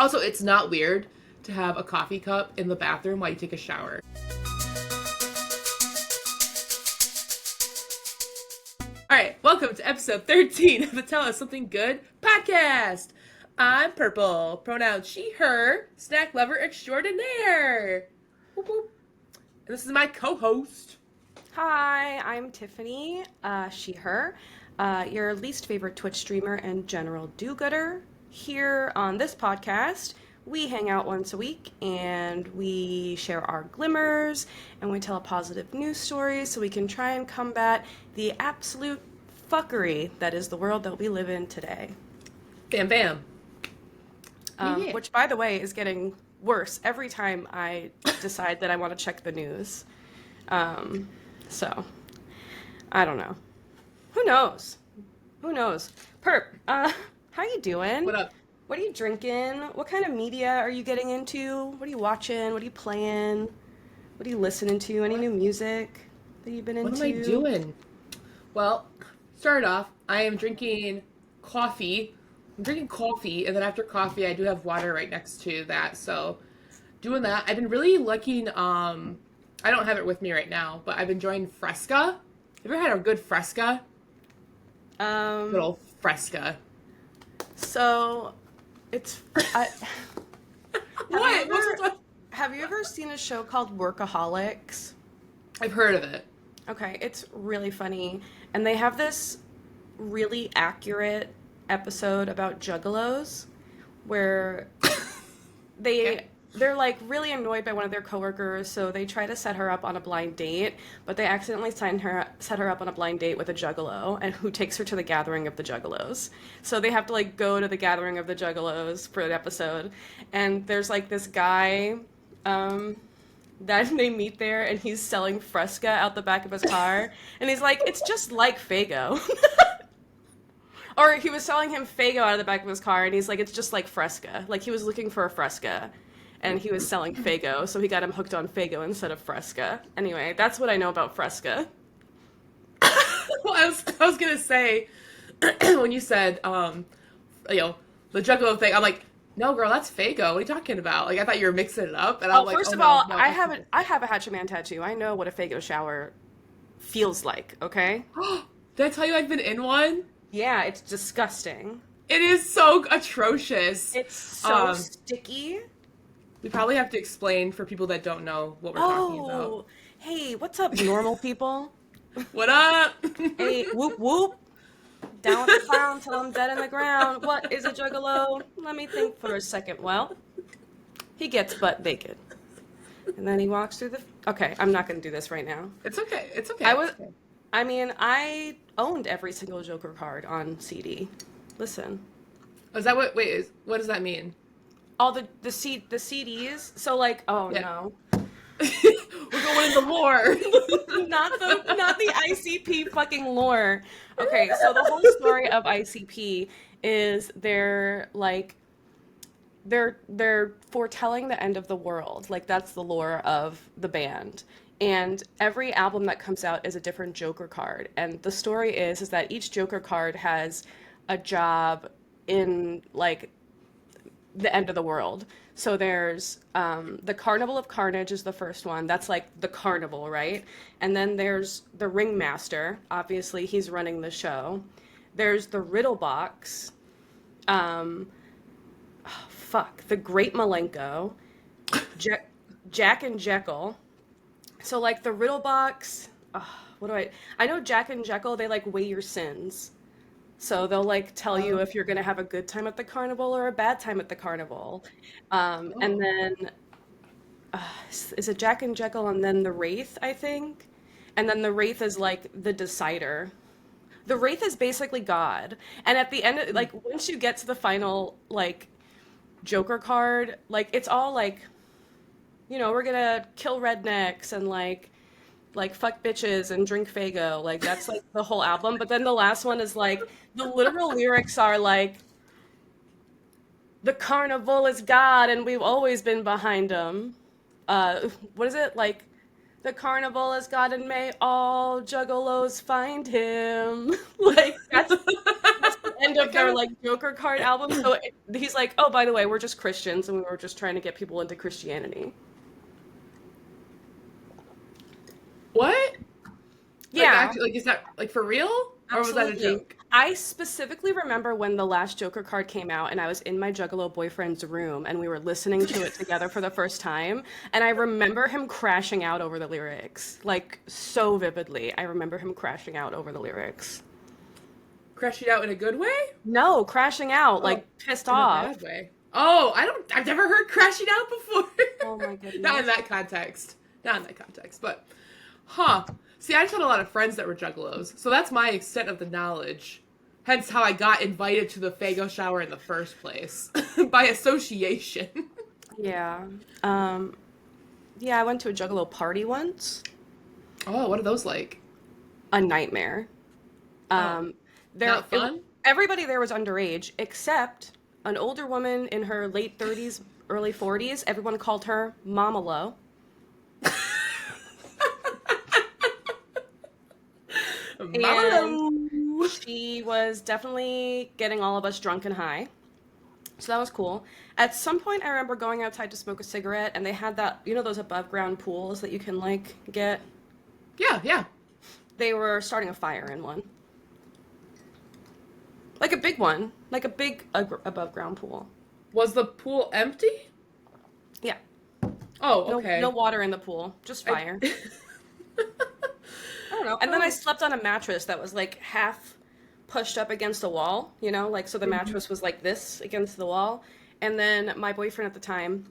Also, it's not weird to have a coffee cup in the bathroom while you take a shower. All right, welcome to episode 13 of the Tell Us Something Good podcast. I'm Purple, pronouns she, her, snack lover extraordinaire. Whoop, whoop. And this is my co host. Hi, I'm Tiffany, she, her, your least favorite Twitch streamer and general do-gooder. Here on this podcast, we hang out once a week and we share our glimmers and we tell a positive news story so we can try and combat the absolute fuckery that is the world that we live in today. Bam, bam. Yeah. Which, by the way, is getting worse every time I decide that I want to check the news. So, I don't know. Who knows? Who knows? Perp, how you doing? What up? What are you drinking? What kind of media are you getting into? What are you watching? What are you playing? What are you listening to? Any new music that you've been into? What am I doing? Well, start off, I am drinking coffee. I'm drinking coffee, and then after coffee, I do have water right next to that. So, doing that. I've been really liking, I don't have it with me right now, but I've been enjoying Fresca. Have you ever had a good Fresca? Good old Fresca. So, it's... I, What? What's this one? have you ever seen a show called Workaholics? I've heard of it. Okay, it's really funny. And they have this really accurate episode about juggalos where Okay. they're like really annoyed by one of their coworkers, so they try to set her up on a blind date, but they accidentally set her up on a blind date with a juggalo and who takes her to the gathering of the juggalos. So they have to like go to the gathering of the juggalos for an episode. And there's like this guy that they meet there and he's selling Fresca out the back of his car and he's like, it's just like Faygo. Or he was selling him Faygo out of the back of his car, and he's like, it's just like Fresca. Like, he was looking for a Fresca, and he was selling Faygo, so he got him hooked on Faygo instead of Fresca. Anyway, that's what I know about Fresca. Well, I was gonna say when you said the Juggalo thing, I'm like, no, girl, that's Faygo. What are you talking about? Like, I thought you were mixing it up, and I'm Oh, like, first oh of no, all, no. I have a Hachiman tattoo. I know what a Faygo shower feels like, okay? Did I tell you I've been in one? Yeah, it's disgusting. It is so atrocious. It's so Um, sticky. we probably have to explain for people that don't know what we're talking about. Oh, hey, what's up, normal people? What up? Hey, whoop whoop. Down with the clown till I'm dead in the ground. What is a juggalo? Let me think for a second. Well, he gets butt naked. And then he walks through the... Okay, I'm not going to do this right now. It's okay. It's okay. I was... It's okay. I mean, I owned every single Joker card on CD. Listen. Oh, is that what? Wait, what does that mean? All the CDs. So like, oh Yeah. no. We're going into lore. Not the ICP fucking lore. Okay, so the whole story of ICP is they're foretelling the end of the world. Like that's the lore of the band. And every album that comes out is a different Joker card. And the story is that each Joker card has a job in like the end of the world. So there's the Carnival of Carnage is the first one. That's like the carnival, right? And then there's the Ringmaster. Obviously, he's running the show. There's the Riddle Box. The Great Malenko. Jack and Jekyll. So like the Riddle Box. I know Jack and Jekyll, they like weigh your sins. So they'll like tell you if you're gonna have a good time at the carnival or a bad time at the carnival. And then is it Jack and Jekyll and then the Wraith, I think? And then the Wraith is like the decider. The Wraith is basically God. And at the end, like once you get to the final like Joker card, like it's all like, you know, we're gonna kill rednecks and like fuck bitches and drink Faygo. Like that's like the whole album. But then the last one is like the literal lyrics are like the carnival is God and we've always been behind him. What is it? Like the carnival is God and may all juggalos find him. Like that's the end I of their kind like Joker card album. So he's like, "Oh, by the way, we're just Christians, and we were just trying to get people into Christianity." what? Like Yeah, actually, like is that like for real, or was that a absolutely. joke? I specifically remember when the last Joker card came out, and I was in my Juggalo boyfriend's room, and we were listening to it together for the first time. And I remember him crashing out over the lyrics, like so vividly. I remember him crashing out over the lyrics. Crashing out in a good way? No, crashing out, Oh, like pissed in a off. bad way. Oh, I've never heard crashing out before. Oh my Not in goodness. that context. Not in that context. But, huh. See, I just had a lot of friends that were juggalos, so that's my extent of the knowledge. Hence how I got invited to the Faygo shower in the first place. By association. Yeah. Um, yeah, I went to a Juggalo party once. Oh, what are those like? A nightmare. Oh, Um, there, not it, fun? everybody there was underage except an older woman in her late 30s, early 40s. Everyone called her Mama Lo. And Mama. she was definitely getting all of us drunk and high. So that was cool. At some point, I remember going outside to smoke a cigarette, and they had that, those above ground pools that you can, like, get. Yeah, yeah. They were starting a fire in one. Like a big one. Like a big above ground pool. Was the pool empty? Yeah. Oh, No okay. water in the pool, just I... fire. I don't know. And then I Oh. slept on a mattress that was like half pushed up against the wall, like so the Mhm. mattress was like this against the wall. And then my boyfriend at the time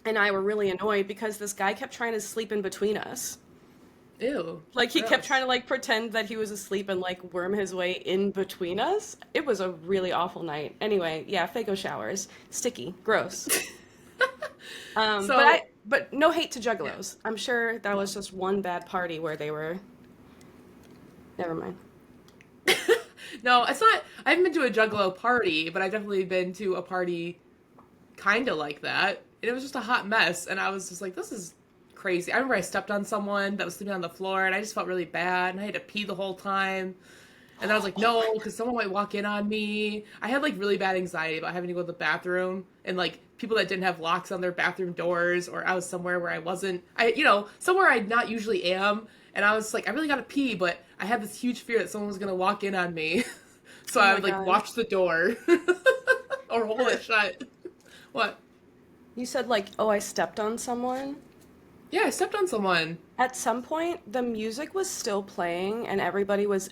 and I were really annoyed because this guy kept trying to sleep in between us. Ew. Like he kept trying Gross. to like pretend that he was asleep and like worm his way in between us. It was a really awful night. Anyway, yeah, Faygo showers, sticky, gross. But So, no hate to yeah. juggalos. I'm sure that No. was just one bad party where they were. Never mind. No, it's not. I haven't been to a Juggalo party, but I've definitely been to a party kind of like that. And it was just a hot mess. And I was just like, this is crazy. I remember I stepped on someone that was sleeping on the floor, and I just felt really bad. And I had to pee the whole time. And then I was like, Oh my no, because someone might walk in on me. I had like really bad anxiety about having to go to the bathroom and like people that didn't have locks on their bathroom doors, or I was somewhere where I wasn't, somewhere I not usually am. And I was like, I really gotta pee, but I had this huge fear that someone was gonna walk in on me. So Oh I my would like God. watch the door or hold it shut. What? You said like, oh, I stepped on someone. Yeah, I stepped on someone. At some point, the music was still playing and everybody was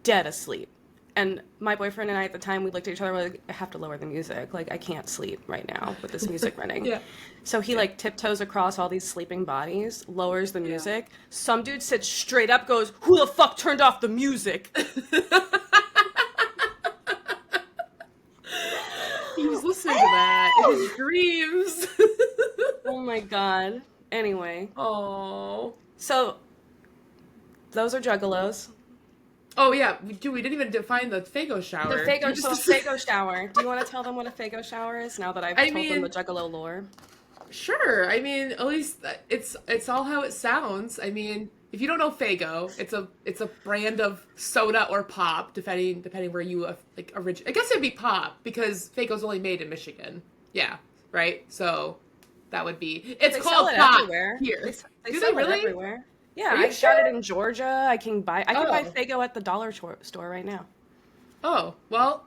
dead asleep. And my boyfriend and I at the time, we looked at each other, we're like, I have to lower the music. Like, I can't sleep right now with this music running. Yeah, So he yeah, like tiptoes across all these sleeping bodies, lowers the yeah. music. Some dude sits straight up, goes, who the fuck turned off the music? He was listening to that in his dreams. Oh my God. Anyway, Oh. so those are juggalos. Oh yeah, we didn't even define the Faygo The shower. You Faygo, so a just Faygo shower. Do you want to tell them what a Faygo shower is now that I've I told them the mean, juggalo lore? sure. I mean, at least it's all how it sounds. I mean, if you don't know Faygo, it's a brand of soda or pop, depending where you like origin. I guess it'd be pop because Faygo's only made in Michigan. Yeah, right. So that would be. It's They sell called it pop everywhere. here. They Do they sell it really? everywhere. Yeah, Are you I got it sure? in Georgia. I can buy Oh. Faygo at the store right now. Oh, well,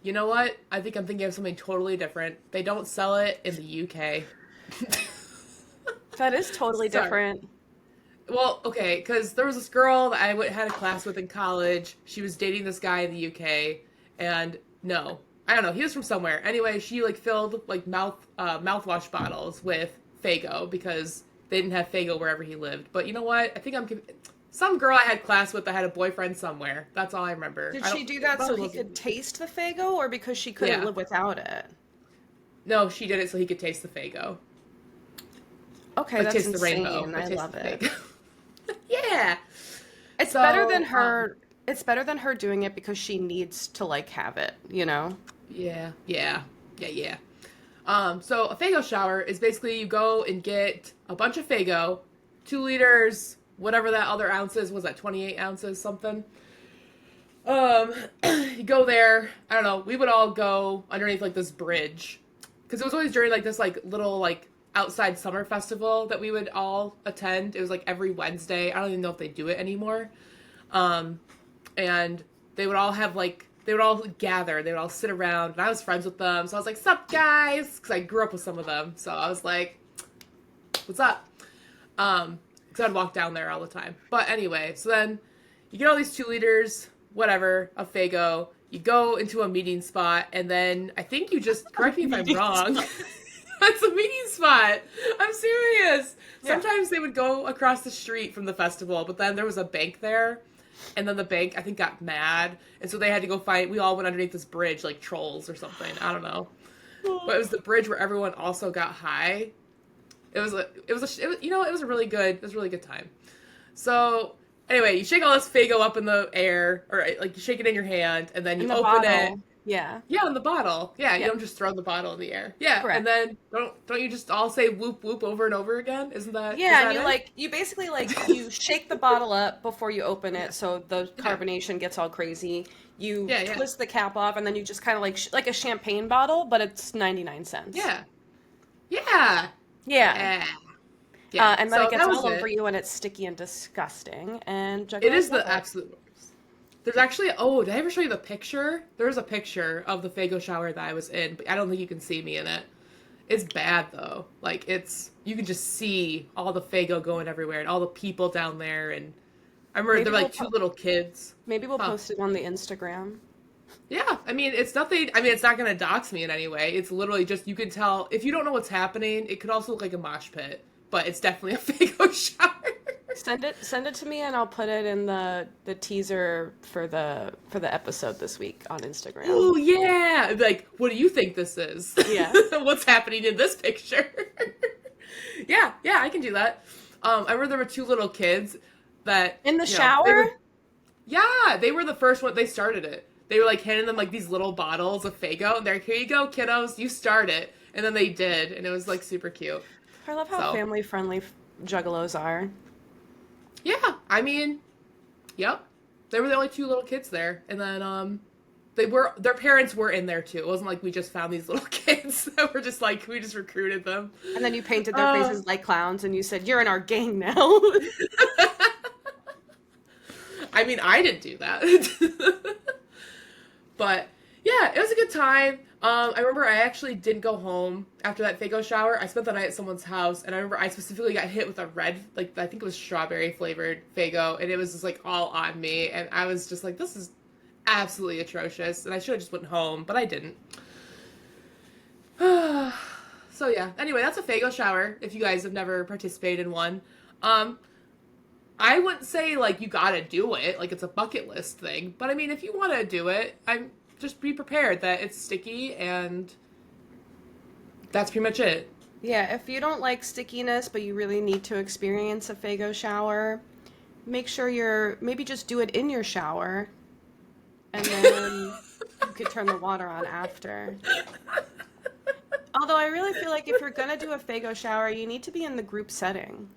you know what? I think I'm thinking of something totally different. They don't sell it in the UK. That is totally Sorry. different. Well, okay, because there was this girl that had a class with in college. She was dating this guy in the UK, and no, I don't know. He was from somewhere. Anyway, she like filled like mouthwash bottles with Faygo because they didn't have Faygo wherever he lived. But you know what? I think some girl I had class with that had a boyfriend somewhere. That's all I remember. Did I don't. she do It that so probably he wasn't. could taste the Faygo or because she couldn't Yeah. live without it? No, she did it so he could taste the Faygo. Okay, Like that's taste the rainbow, insane. but I taste love the it. Faygo. Yeah. It's better than So, her doing it because she needs to like have it, you know? yeah, yeah, yeah, yeah. So a Faygo shower is basically you go and get a bunch of Faygo, 2 liters, whatever that other ounces was, that 28 ounces something. Um, you go there. I don't know. We would all go underneath like this bridge, because it was always during like this like little like outside summer festival that we would all attend. It was like every Wednesday. I don't even know if they do it anymore. Um, and they would all have like they would all gather. They would all sit around, and I was friends with them. So I was like, "Sup, guys?" Because I grew up with some of them. So I was like, "What's up?" Because I'd walk down there all the time. But anyway, so then you get all these 2 liters, whatever, of Faygo. You go into a meeting spot, and then I think you just correct me if I'm Meeting wrong. spot. That's a meeting spot. I'm serious. Yeah. Sometimes they would go across the street from the festival, but then there was a bank there, and then the bank I think got mad, and so they had to go find. We all went underneath this bridge like trolls or something. I don't know, but it was the bridge where everyone also got high. It was a really good, time. So anyway, you shake all this Faygo up in the air, or like you shake it in your hand, and then In you the open it. bottle. Yeah. Yeah, in the bottle. Yeah, you Yeah. don't just throw the bottle in the air. Yeah, and Correct. then don't you just all say whoop whoop over and over again? Isn't that is Yeah, and that you it? like you basically like you shake the bottle up before you open Yeah, it so the yeah, carbonation gets all crazy. You yeah, yeah, twist the cap off and then you just kind of like a champagne bottle, but it's 99 cents. yeah, yeah, Yeah. yeah, yeah. And then it So gets that was all over it. you and it's sticky and disgusting and It juggalos is love the it. absolute worst. There's actually did I ever show you the picture? There's a picture of the Faygo shower that I was in, but I don't think you can see me in it. It's bad though. Like you can just see all the Faygo going everywhere and all the people down there, and I remember there Maybe were we'll like two little kids. maybe we'll Huh. post it on the Instagram. Yeah, I mean, it's nothing. I mean, it's not going to dox me in any way. It's literally just you can tell if you don't know what's happening. It could also look like a mosh pit, but it's definitely a Faygo shower. Send it to me and I'll put it in the teaser for the episode this week on Instagram. Oh yeah, like what do you think this is? Yeah. What's happening in this picture? Yeah, yeah, I can do that. I remember there were 2 little kids that In the they shower? were yeah, they were the first one. They started it. They were like handing them like these little bottles of Faygo, and they're like, "Here you go, kiddos, you start it." And then they did, and it was like super cute. I love how So family friendly juggalos are. yeah, I mean, yep, they were the only 2 little kids there, and then their parents were in there too. It wasn't like we just found these little kids that were just like we just recruited them. And then you painted their Uh, faces like clowns and you said, "You're in our gang now." I mean, I didn't do that. But yeah, it was a good time. I remember I actually didn't go home after that Faygo shower. I spent the night at someone's house, and I remember I specifically got hit with a red, like I think it was strawberry flavored Faygo, and it was just like all on me, and I was just like, this is absolutely atrocious, and I should have just went home, but I didn't. So yeah. Anyway, that's a Faygo shower. If you guys have never participated in one, um, I wouldn't say like you gotta do it, like it's a bucket list thing. But I mean, if you want to do it, I'm just be prepared that it's sticky, and that's pretty much it. Yeah, if you don't like stickiness, but you really need to experience a Faygo shower, make sure maybe just do it in your shower, and then you could turn the water on after. Although I really feel like if you're gonna do a Faygo shower, you need to be in the group setting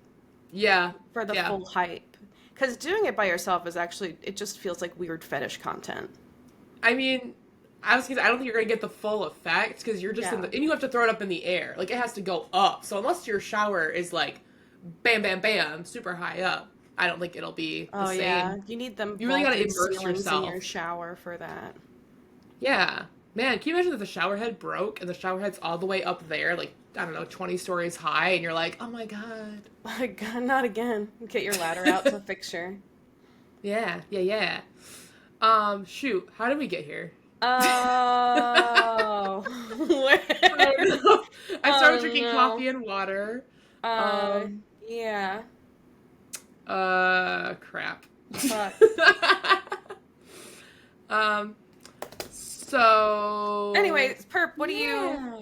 Yeah, for the yeah. full hype. Because doing it by yourself is actually, it just feels like weird fetish content. I mean, I was gonna say, I don't think you're gonna get the full effect because you're just in Yeah. the and you have to throw it up in the air. Like it has to go up. So unless your shower is like, bam, bam, bam, super high up, I don't think it'll be the Oh yeah, same. you need them You really gotta vaulted immerse ceilings in yourself. your shower for that. Yeah. Man, can you imagine if the shower head broke and the shower head's all the way up there, like, I don't know, 20 stories high, and you're like, oh my god. Oh my God, not again. Get your ladder out to fixture. Yeah, yeah, yeah. Shoot, how did we get here? Oh, I where? don't know. I started Oh drinking no. coffee and water. Uh, Um, yeah. Crap. Fuck. um, so. Anyways, Perp, what do you? Yeah.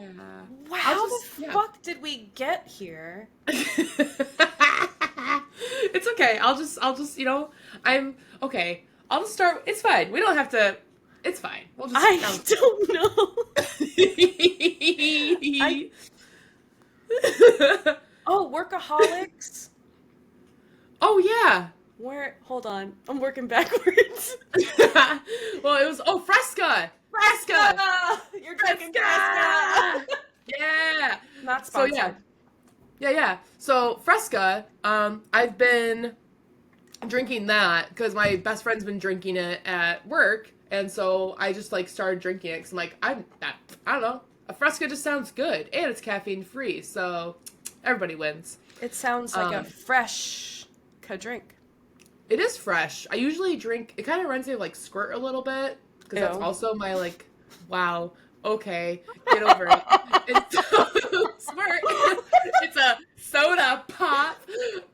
Wow, I'll how just, the yeah. fuck did we get here? It's okay. I'm okay. I'll just start. It's fine. We don't have to. It's fine. We'll just. I don't know. I Oh, workaholics. Oh yeah. Where? Hold on. I'm working backwards. Well, it was Fresca. Fresca. Fresca! You're drinking Fresca! Fresca. Yeah. Not So yeah, sponsored. yeah. So Fresca. I've been drinking that because my best friend's been drinking it at work, and so I just like started drinking it because I'm like I don't know, a Fresca just sounds good and it's caffeine free, so everybody wins. It sounds like a Um, fresh drink. it is fresh. I usually drink. It kind of reminds me of like Squirt a little bit because that's Ew. also my like. Wow. Okay. Get over it. It's Squirt. It's a soda pop.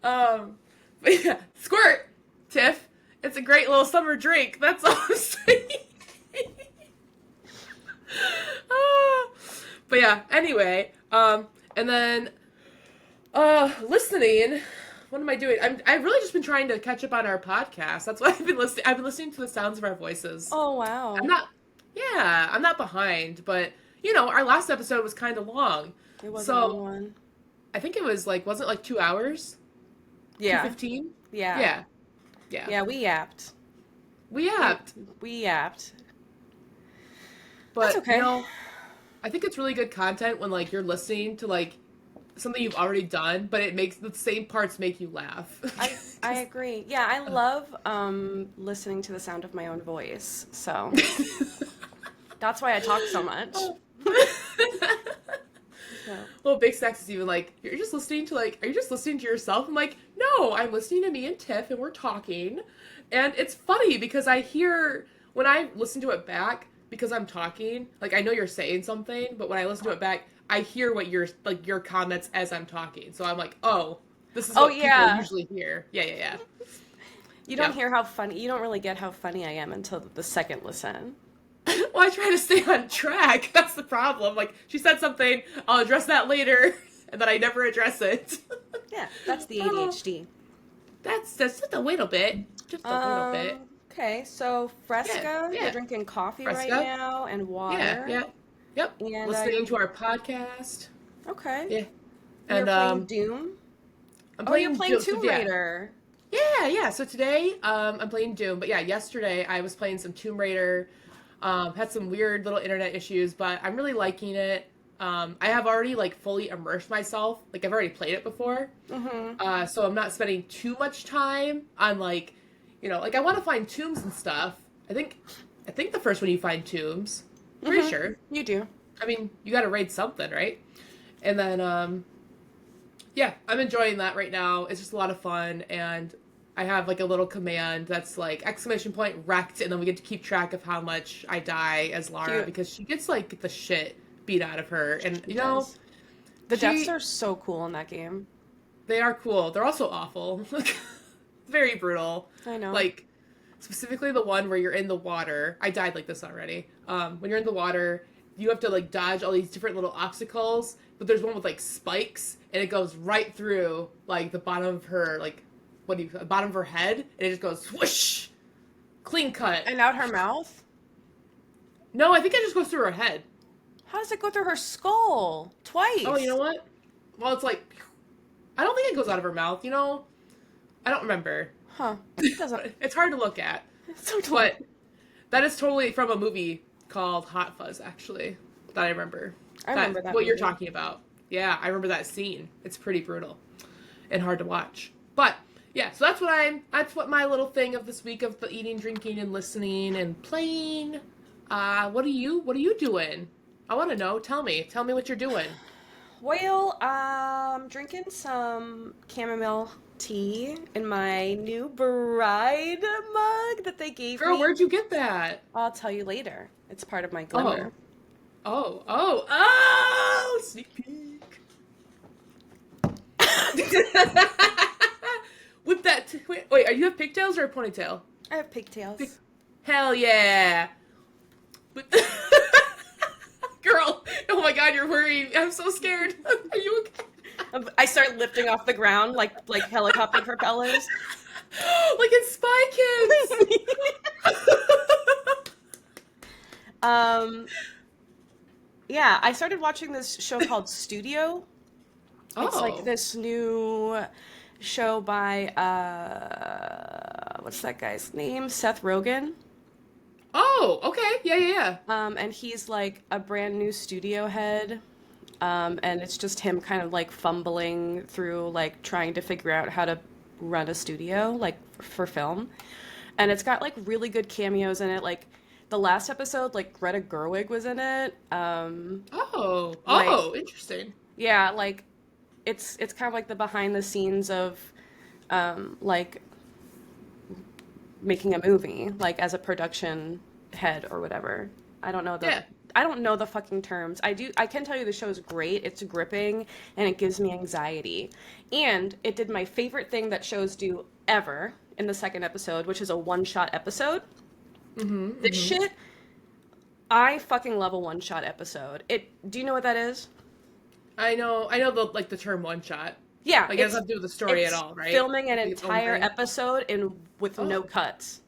But yeah, Squirt. Tiff. It's a great little summer drink. That's all I'm saying. Ah. But yeah. Anyway. And then listening. What am I doing? I've really just been trying to catch up on our podcast. That's why I've been listening. I've been listening to the sounds of our voices. Oh, I'm wow. not. Yeah, I'm not behind, but our last episode was kind of long, It was a long so one. I think it was like, was it like 2 hours, two Yeah. 15? Yeah. Yeah, yeah. Yeah, we yapped. We We, yapped, we yapped. That's but okay. I think it's really good content when like you're listening to like something you've already done, but it makes the same parts make you laugh. I agree. Yeah, I love listening to the sound of my own voice. So that's why I talk so much. So, Well, Big Stacks is even like, you're just listening to like, are you just listening to yourself? I'm like, no, I'm listening to me and Tiff and we're talking. And it's funny because I hear, when I listen to it back, because I'm talking, like I know you're saying something, but when I listen to it back, I hear what like your comments as I'm talking. So I'm like, oh, this is oh what people yeah. usually hear. Yeah, yeah, yeah. You don't Yep. hear how funny, you don't really get how funny I am until the second listen. Well, I try to stay on track. That's the problem. Like, she said something, I'll address that later, and then I never address it. Yeah, that's the Oh, ADHD. that's just a little bit. Just a little bit. Okay, so Yeah, Fresca, you're yeah. drinking coffee right Fresca. now and Yeah, water. yeah. Yep. And Listening you're to our podcast. okay. Yeah. And you're And playing Doom? I'm Oh, you're playing playing Doom. Tomb Yeah. Raider. Yeah, yeah. So today, I'm playing Doom. But yeah, yesterday I was playing some Tomb Raider. Had some weird little internet issues, but I'm really liking it. I have already like fully immersed myself. Like I've already played it before. Mm-hmm. So I'm not spending too much time on like, like I want to find tombs and stuff. I think the first one you find tombs. Pretty Mm-hmm. sure. You do. I mean, you got to raid something, right? And then, yeah, I'm enjoying that right now. It's just a lot of fun, and I have like a little command that's like exclamation point wrecked, and then we get to keep track of how much I die as Lara Cute. because she gets like the shit beat out of her, and She does. The deaths she are so cool in that game. they are cool. They're also awful, very brutal. I know. Like specifically the one where you're in the water. I died like this already. When you're in the water, you have to like dodge all these different little obstacles, but there's one with like spikes, and it goes right through like the bottom of her like bottom of her head, and it just goes whoosh, clean cut. And out her mouth? No, I think it just goes through her head. How does it go through her skull? Oh, you know Twice. what? Well, it's like I don't think it goes out of her mouth. I don't remember. Huh. It doesn't. It's hard to look at, It's so tall. but that is totally from a movie called Hot Fuzz, actually, that I remember. I remember That that what you're movie. talking about. Yeah, I remember that scene. It's pretty brutal and hard to watch. But yeah, so that's what my little thing of this week of the eating, drinking, and listening and playing. What are you doing? I want to know. Tell me what you're doing. Well, drinking some chamomile tea in my new bride mug that they gave Girl, me. where'd you get that? I'll tell you later. It's part of my Oh, glimmer. oh, sneak peek. With that, wait, are you have pigtails or a ponytail? I have pigtails. Hell yeah. With Girl, oh my god, you're worrying. I'm so scared. Are you okay? I start lifting off the ground like helicopter propellers. Like in Spy Kids. um, yeah, I started watching this show called Studio. It's like Oh. this new show by what's that guy's name? Seth Rogen. Oh, okay. Yeah, yeah, yeah. And he's like a brand new studio head. And it's just him kind of like fumbling through like trying to figure out how to run a studio like for film. And it's got like really good cameos in it. Like the last episode, like Greta Gerwig was in it. Oh, Like oh, interesting. yeah, like it's kind of like the behind the scenes of like making a movie, like as a production head or whatever. I don't know the Yeah. I don't know the fucking terms. I can tell you the show is great. It's gripping and it gives me anxiety. And it did my favorite thing that shows do ever in the second episode, which is a one-shot episode. Mm-hmm. This Mm-hmm. shit, I fucking love a one-shot episode. Do you know what that is? I know the term one shot. Yeah, Like it doesn't have to do with the story at it's all, right? filming an Like its own entire thing. episode in with no Oh. cuts.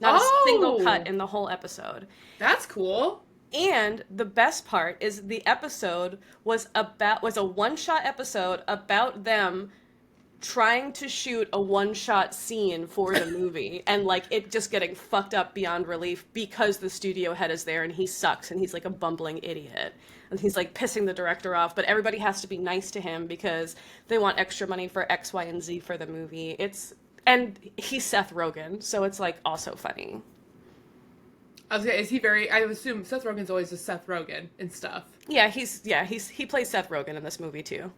Not a single cut Oh, in the whole episode. that's cool. And the best part is the episode was a one-shot episode about them trying to shoot a one-shot scene for the movie and like it just getting fucked up beyond relief because the studio head is there and he sucks and he's like a bumbling idiot. And he's like pissing the director off, but everybody has to be nice to him because they want extra money for X, Y, and Z for the movie. And he's Seth Rogen, so it's like also funny. I was gonna, is he very? I would assume Seth Rogen's always just Seth Rogen and stuff. He plays Seth Rogen in this movie too.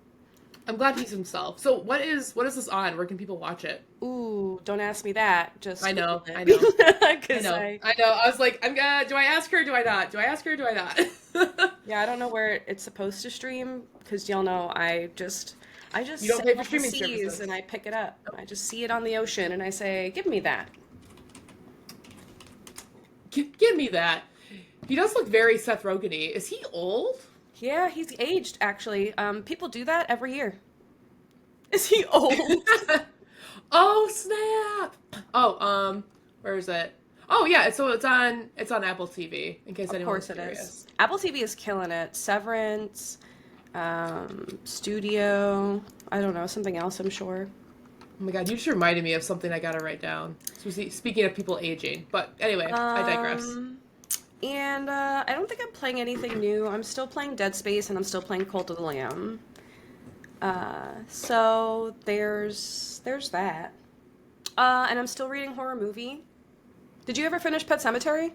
I'm glad he's himself. So what is this on? Where can people watch it? Ooh, don't ask me that. Just I know, Google I know, it. I 'Cause know, I know. I was like, I'm gonna. Do I ask her? Or do I not? Do I ask her? Or do I not? yeah, I don't know where it's supposed to stream because y'all know I just You don't sail pay for on the streaming seas services. and I pick it up. I just see it on the ocean and I say, "Give me that." Give me that. He does look very Seth Rogen-y. Is he old? Yeah, he's aged actually. People do that every year. Is he old? Oh snap! Oh, where is it? Oh yeah, so it's on Apple TV. In case Of anyone's course it curious. is. Apple TV is killing it. Severance, Studio. I don't know, something else, I'm sure. Oh my god, you just reminded me of something I gotta write down. So speaking of people aging, but anyway, I digress. And I don't think I'm playing anything new. I'm still playing Dead Space and I'm still playing Cult of the Lamb. So there's that. And I'm still reading Horror Movie. Did you ever finish Pet Cemetery?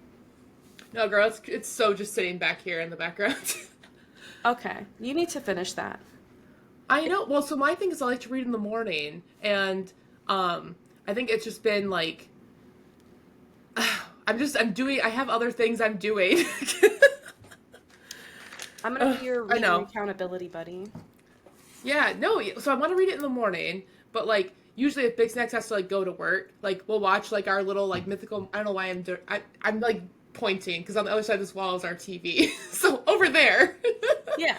No, girl, it's so just sitting back here in the background. Okay, you need to finish that. I know. Well, so my thing is I like to read in the morning, and I think it's just been like I'm doing. I have other things I'm doing. I'm gonna be your I reading know. accountability buddy. Yeah, no. So I want to read it in the morning, but like usually if Big Snacks has to like go to work, like we'll watch like our little like mythical. I don't know why I'm like pointing because on the other side of this wall is our TV. So over there, Yeah.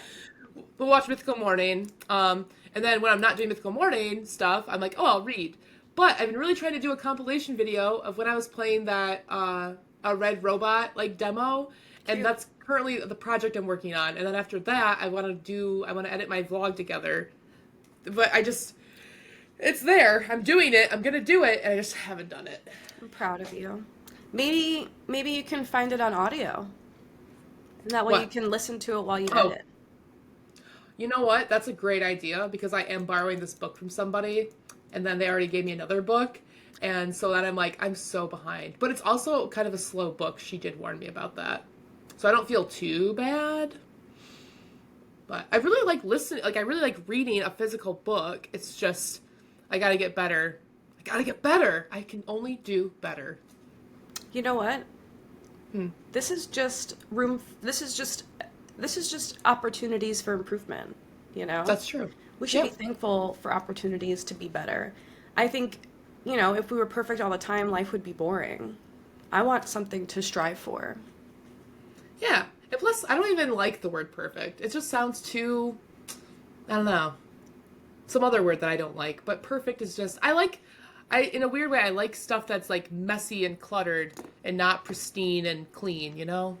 we'll watch Mythical Morning. And then when I'm not doing Mythical Morning stuff, I'm like, oh, I'll read. But I've been really trying to do a compilation video of when I was playing that a Red Robot like demo, and Cute. that's currently the project I'm working on. And then after that, I want to edit my vlog together. But it's there. I'm doing it. I'm gonna do it, and I just haven't done it. I'm proud of you. Maybe you can find it on audio. And that way you What? can listen to it while you Oh, edit. you know what? That's a great idea because I am borrowing this book from somebody, and then they already gave me another book, and so then I'm like, I'm so behind. But it's also kind of a slow book. She did warn me about that, so I don't feel too bad. But I really like listening. Like I really like reading a physical book. It's just I gotta get better. I gotta get better. I can only do better. You know what? Hmm. This is just room this is just opportunities for improvement, you know? That's true. We should be Yep. thankful for opportunities to be better. I think, if we were perfect all the time, life would be boring. I want something to strive for. Yeah. And plus, I don't even like the word perfect. It just sounds too. I don't know. Some other word that I don't like, but perfect is just in a weird way I like stuff that's like messy and cluttered and not pristine and clean, you know?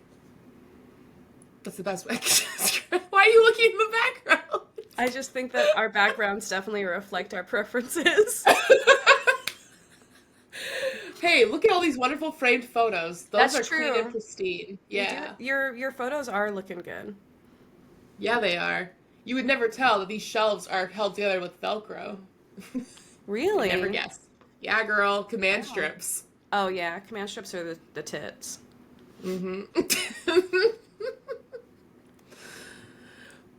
That's the best way I can describe. Why are you looking in the background? I just think that our backgrounds definitely reflect our preferences. Hey, look at all these wonderful framed photos. Those That's are clean and true. pristine. You do Yeah. your photos are looking good. Yeah, they are. You would never tell that these shelves are held together with Velcro. You'd never Really? guess. Yeah, girl. Command Wow. strips. Oh yeah, command strips are the tits. Hmm.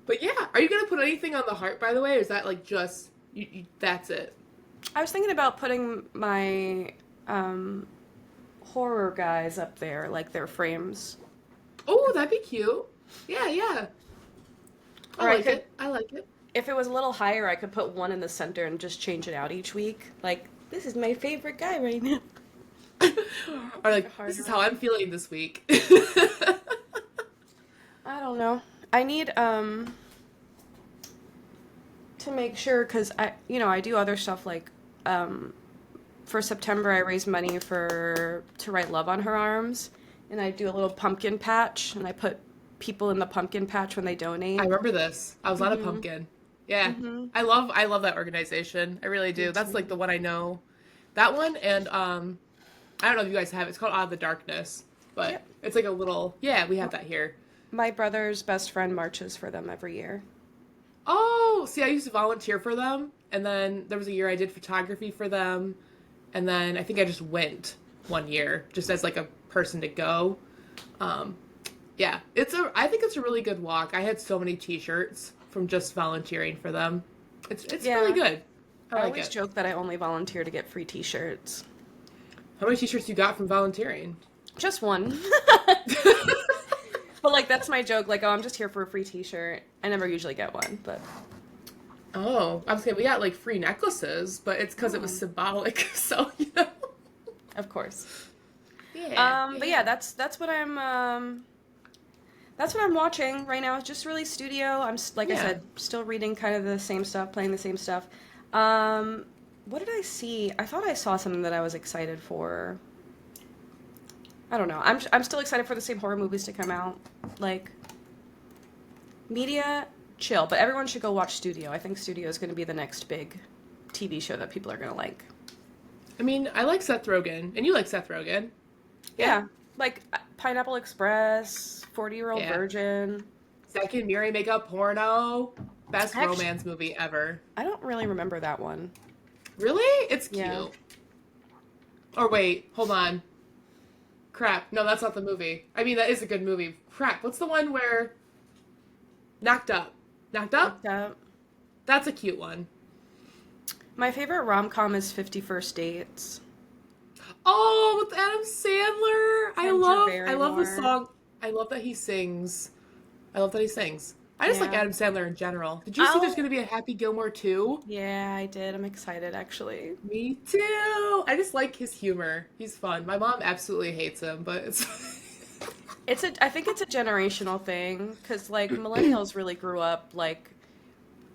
But yeah, are you gonna put anything on the heart, by the way, or is that like just that's it? I was thinking about putting my um horror guys up there, like their frames. Oh, that'd be cute. Yeah, yeah. I Or I like could, it. I like it. if it was a little higher, I could put one in the center and just change it out each week. Like, this is my favorite guy right now. Or Like a like, hard this is how one. I'm feeling this week. I don't know. I need to make sure because I do other stuff like for September I raise money for to write love on her arms, and I do a little pumpkin patch and I put people in the pumpkin patch when they I donate. remember this. I was on a Mhm. pumpkin. Yeah. Mhm. I love that organization. I really Me do. That's like too. the one I know. That one and I don't know if you guys have it. It's called Out of the Darkness. But Yep. it's like a little yeah, we have M- that here. My brother's best friend marches for them every year. Oh, see, I used to volunteer for them, and then there was a year I did photography for them, and then I think I just went one year just as like a person to go. Um, yeah, I think it's a really good walk. I had so many T-shirts from just volunteering for them. It's really Yeah. good. I I like always it. joke that I only volunteer to get free t-shirts. How many T-shirts you got from volunteering? Just one. But like that's my joke. Like, oh, I'm just here for a free T-shirt. I never usually get one, but Oh, I was gonna we got like free necklaces, but it's because it was oh, symbolic. So you know. of course. Yeah, But yeah, yeah, that's what I'm watching right now. It's just really studio. Like I yeah. said, still reading kind of the same stuff, playing the same stuff. Um, what did I see? I thought I saw something that I was excited for. I don't know. I'm still excited for the same horror movies to come out. Like media, chill, but everyone should go watch Studio. I think Studio is going to be the next big TV show that people are going to like. I mean, I like Seth Rogen, and you like Seth Rogen. Yeah, Yeah, like Pineapple Express, 40-Year-Old yeah. Virgin. Second Mary Makeup Porno, best Actually, romance movie ever. I don't really remember that one. Really? It's Yeah. cute. Or wait, hold on. Crap. No, that's not the movie. I mean, that is a good movie. Crap. What's the one where Knocked Up? Knocked Up? Looked up. That's a cute one. My favorite rom-com is 50 First Dates Oh, with Adam Sandler. I and Drew love I love the Barrymore. song. I love that he sings. I love that he sings. I just like Yeah. Adam Sandler in general. Did you see there's Oh, going to be a Happy Gilmore 2? yeah, I did. I'm excited actually. Me too. I just like his humor. He's fun. My mom absolutely hates him, but it's I think it's a generational thing because like millennials really grew up like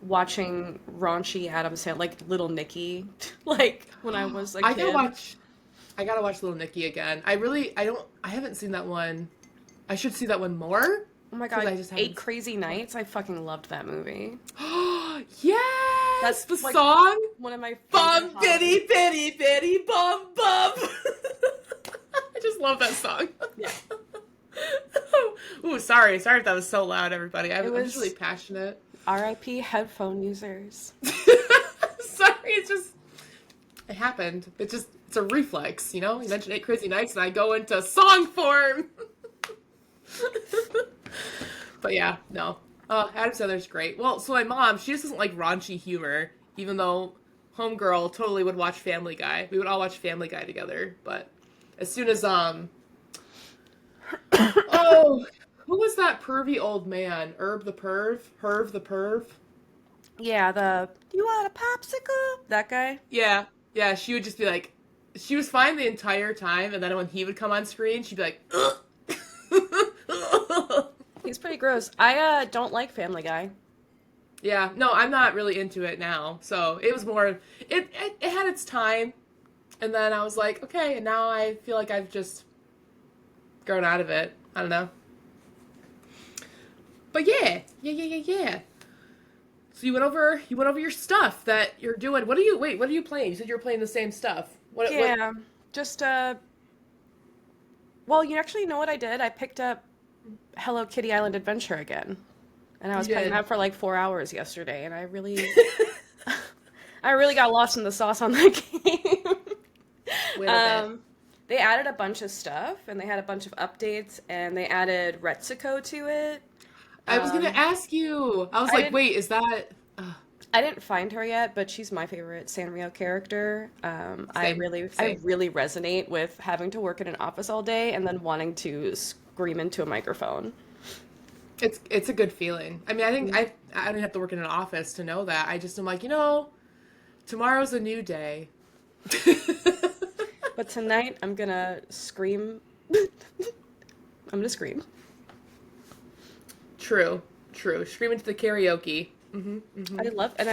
watching raunchy Adam Sandler, like Little Nicky, like when I was a I gotta kid. watch I gotta watch Little Nicky again. I haven't seen that one. I should see that one more Oh my because God, I just Eight haven't. Crazy Nights. I fucking loved that movie. Yes, That's the like song. one of my favorite Bum holiday. bitty bitty bitty bum bum. I just love that song. Yeah. Ooh, sorry if that was so loud, everybody. It I'm just really was passionate. RIP headphone users. Sorry, it happened. It's a reflex, you know? You mentioned Eight Crazy Nights and I go into song form. But yeah, no. Adam Sandler's great. Well, so my mom, she just doesn't like raunchy humor, even though Homegirl totally would watch Family Guy. We would all watch Family Guy together. But as soon as oh, who was that pervy old man? Herb the perv? Herb the perv? Yeah, the you want a popsicle? That guy. Yeah, yeah, she would just be like, she was fine the entire time, and then when he would come on screen, she'd be like, ugh. He's pretty gross. I don't like Family Guy. Yeah, no, I'm not really into it now. So it was more, it had its time, and then I was like, okay, and now I feel like I've just grown out of it. I don't know. But yeah, yeah, yeah, yeah, yeah. So you went over your stuff that you're doing. What are you playing? You said you were playing the same stuff. What Yeah, just well, you actually know what I did? I picked up Hello Kitty Island Adventure again. And I you was playing did? that for like 4 hours yesterday, and I really got lost in the sauce on that game. Little bit. Um, they added a bunch of stuff, and they had a bunch of updates, and they added Retsuko to it. I was gonna Um, ask you. I was I like, didn't wait, is that I didn't find her yet, but she's my favorite Sanrio character. same, I same. really resonate with having to work in an office all day and then wanting to scream into a microphone. It's a good feeling. I mean, I think I don't have to work in an office to know that. I just am like, tomorrow's a new day. But tonight I'm gonna scream. I'm gonna scream. True, true. Scream into the karaoke. I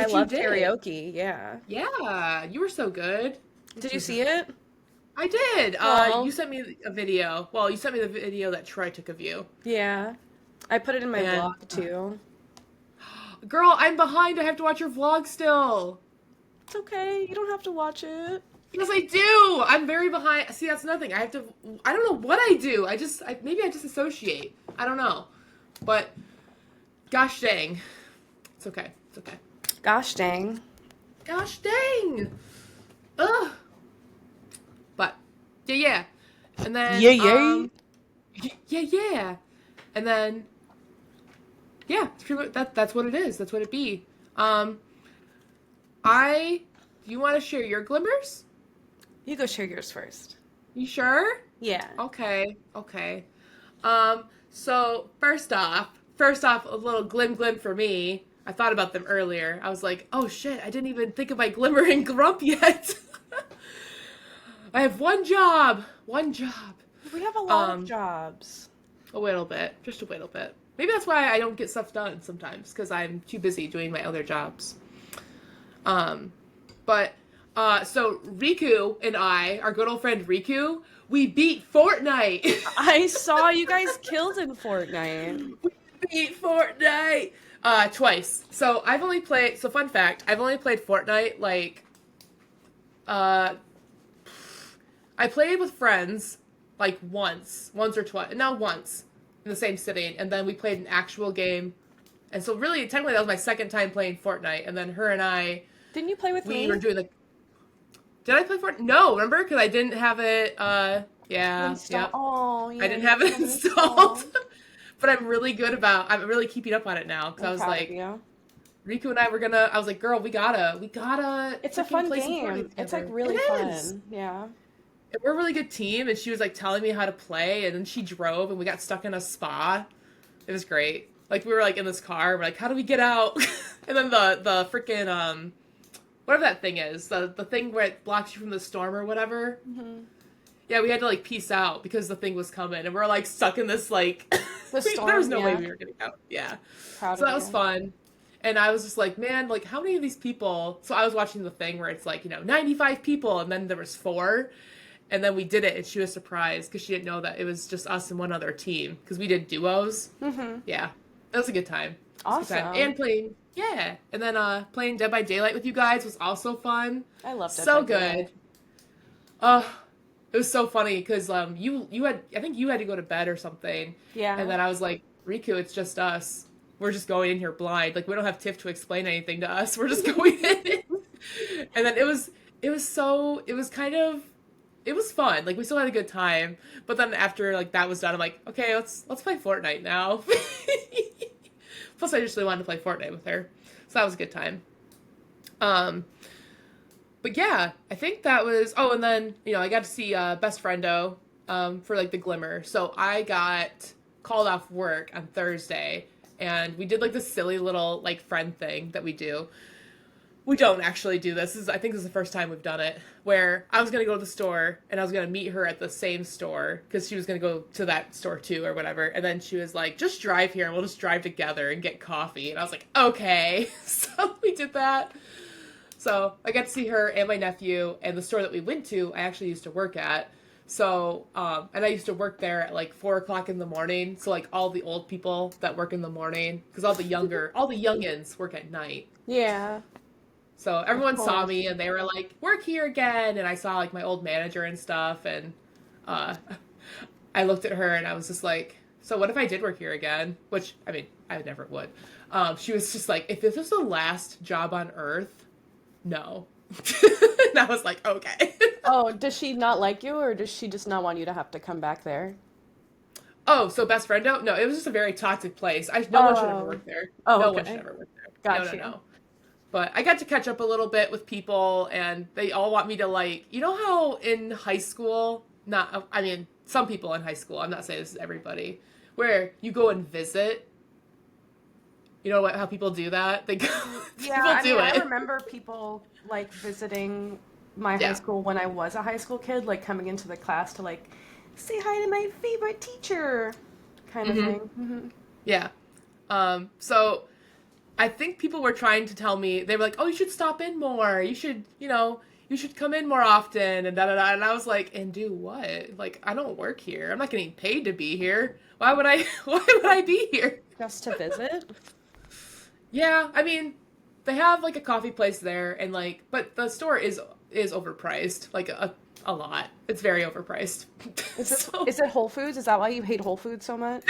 Which you love did. karaoke. Yeah. Yeah, you were so good. Did you see it? I did. You Oh, sent me a video. Well, you sent me the video that Troy took of you. yeah. I put it in my And blog too. girl, I'm behind. I have to watch your vlog still. It's okay. You don't have to watch it. Yes, I do. I'm very behind. See, that's nothing. I have to. I don't know what I do. Maybe I just associate. I don't know. But gosh dang, it's okay. It's okay. Gosh dang. Gosh dang. Ugh. But yeah, yeah. And then Yeah, yeah. yeah, yeah. And then yeah, it's pretty much, that's what it is. That's what it be. Um, I. Do you want to share your glimmers? You go share yours first. You sure? Yeah. Okay, okay. So first off, a little glim for me. I thought about them earlier. I was like, oh shit, I didn't even think of my glimmer and grump yet. I have one job, one job. We have a lot of Um, jobs. a little bit, just a little bit. Maybe that's why I don't get stuff done sometimes, because I'm too busy doing my other jobs. Um, but so Riku and I, our good old friend Riku, we beat Fortnite. I saw you guys killed in Fortnite. We beat Fortnite twice. So I've only played. So fun fact, I've only played Fortnite like uh I played with friends like once or twice. No, once in the same sitting, and then we played an actual game. And so really, technically, that was my second time playing Fortnite. And then her and I, Didn't you play with we were me? doing the. Did I play Fortnite? No, remember? Because I didn't have it. Yeah, Install. yep. Oh, I yeah, didn't you have didn't it have it installed. installed. But I'm really keeping up on it now because I'm I was proud of like, you. Riku and I were gonna. I was like, girl, we gotta It's a freaking fun play some Fortnite game. It's like together. It really is. fun. Yeah. And we're a really good team, and she was like telling me how to play, and then she drove, and we got stuck in a spa. It was great. Like we were like in this car, we're like, how do we get out? And then the freaking whatever that thing is, the thing where it blocks you from the storm or whatever. Hmm. Yeah, we had to like peace out because the thing was coming, and we're like stuck in this like. The There was storm, no way yeah. we were getting out. Yeah. Proud So of that was you. fun. And I was just like, man, like how many of these people? So I was watching the thing where it's like, 95 people, and then there was four, and then we did it, and she was surprised because she didn't know that it was just us and one other team because we did duos. Hmm. Yeah, that was a good time. It was a good time. Awesome. And playing, yeah, and then playing Dead by Daylight with you guys was also fun. I love Dead by So good. Daylight. Uh, it was so funny because you had I think you had to go to bed or something, and Yeah. then I was like, Riku, it's just us. We're just going in here blind. Like we don't have Tiff to explain anything to us. We're just going in. And then it was fun. Like we still had a good time. But then after like that was done, I'm like, okay, let's play Fortnite now. Plus I just really wanted to play Fortnite with her. So that was a good time. Um but yeah, I think that was. Oh, and then I got to see best friendo for like the glimmer. So I got called off work on Thursday, and we did like this silly little like friend thing that we do. We don't actually do this. I think this is the first time we've done it. Where I was gonna go to the store and I was gonna meet her at the same store because she was gonna go to that store too or whatever. And then she was like, "Just drive here and we'll just drive together and get coffee." And I was like, "Okay." So we did that. So I got to see her and my nephew, and the store that we went to, I actually used to work at. So, and I used to work there at like 4 o'clock in the morning. So like all the old people that work in the morning, because all the youngins work at night. Yeah, So of everyone saw course. me and they were like, "Work here again." And I saw like my old manager and stuff, and uh, I looked at her and I was just like, "So what if I did work here again?" Which I mean, I never would. She was just like, "If this was the last job on earth, no." And I was like, "Okay." Oh, does she not like you, or does she just not want you to have to come back there? Oh, so best friendo? No, it was just a very toxic place. No one should ever Oh, work there. oh, No one should okay. ever work there. No, Got no, you. no. But I got to catch up a little bit with people, and they all want me to like, you know how in high school, not, I mean, some people in high school, I'm not saying this is everybody, where you go and visit. You know what? How people do that? They go, Yeah, people I mean, do I it. remember people like visiting my high Yeah. school when I was a high school kid, like coming into the class to like say hi to my favorite teacher, kind of Hmm. thing. Hmm. Yeah. So I think people were trying to tell me, they were like, "Oh, you should stop in more. You should, you should come in more often," and da da da. And I was like, "And do what? Like, I don't work here. I'm not getting paid to be here. Why would I? Why would I be here?" Just to visit? Yeah, I mean, they have like a coffee place there, and like, but the store is overpriced, like a lot. It's very overpriced. So Is it Whole Foods? Is that why you hate Whole Foods so much?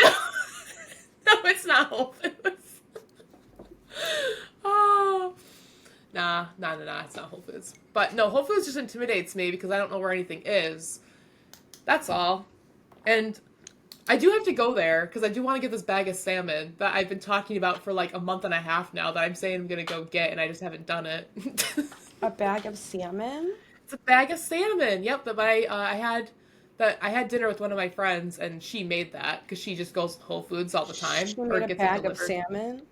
no, it's not Whole Foods. Oh, nah. It's not Whole Foods. But no, Whole Foods just intimidates me because I don't know where anything is. That's all. And I do have to go there because I do want to get this bag of salmon that I've been talking about for like a month and a half now that I'm saying I'm gonna go get, and I just haven't done it. A bag of salmon? It's a bag of salmon. Yep, I had dinner with one of my friends, and she made that because she just goes to Whole Foods all the time She or made a gets it bag of delivered. salmon?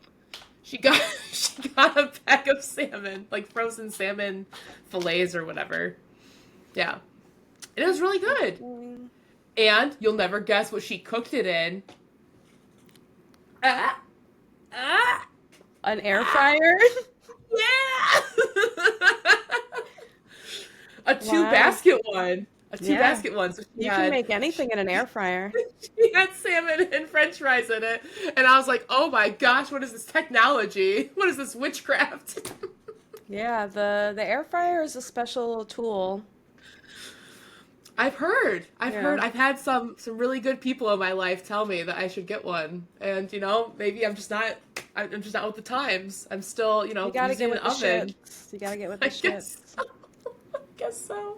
She got she got a bag of salmon, like frozen salmon fillets or whatever. Yeah, it was really good. Mm. And you'll never guess what she cooked it in. Ah, ah, An air ah, fryer? yeah. A two Wow. basket one. A two Yeah. basket one. So You can make anything in an air fryer. she had salmon and French fries in it, and I was like, "Oh my gosh, what is this technology? What is this witchcraft?" Yeah, the air fryer is a special tool. I've heard. I've Yeah. heard. I've had some really good people in my life tell me that I should get one, and maybe I'm just not. I'm just not with the times. I'm still, You gotta get using an with the oven. shits. You gotta get with the I guess. shits. I guess so.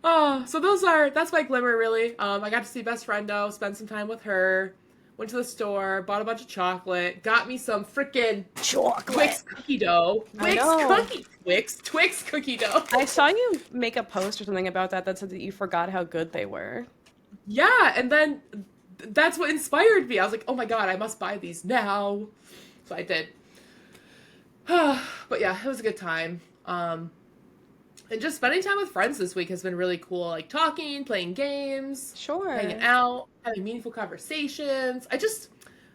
Oh, so that's my glimmer really. I got to see best friendo, spend some time with her, went to the store, bought a bunch of chocolate, got me some freaking Chocolate. Twix cookie dough. I know. Twix cookie dough. I saw you make a post or something about that that said that you forgot how good they were. Yeah, and then that's what inspired me. I was like, "Oh my god, I must buy these now." So I did. But yeah, it was a good time. And just spending time with friends this week has been really cool. Like talking, playing games, hanging Sure. out, having meaningful conversations.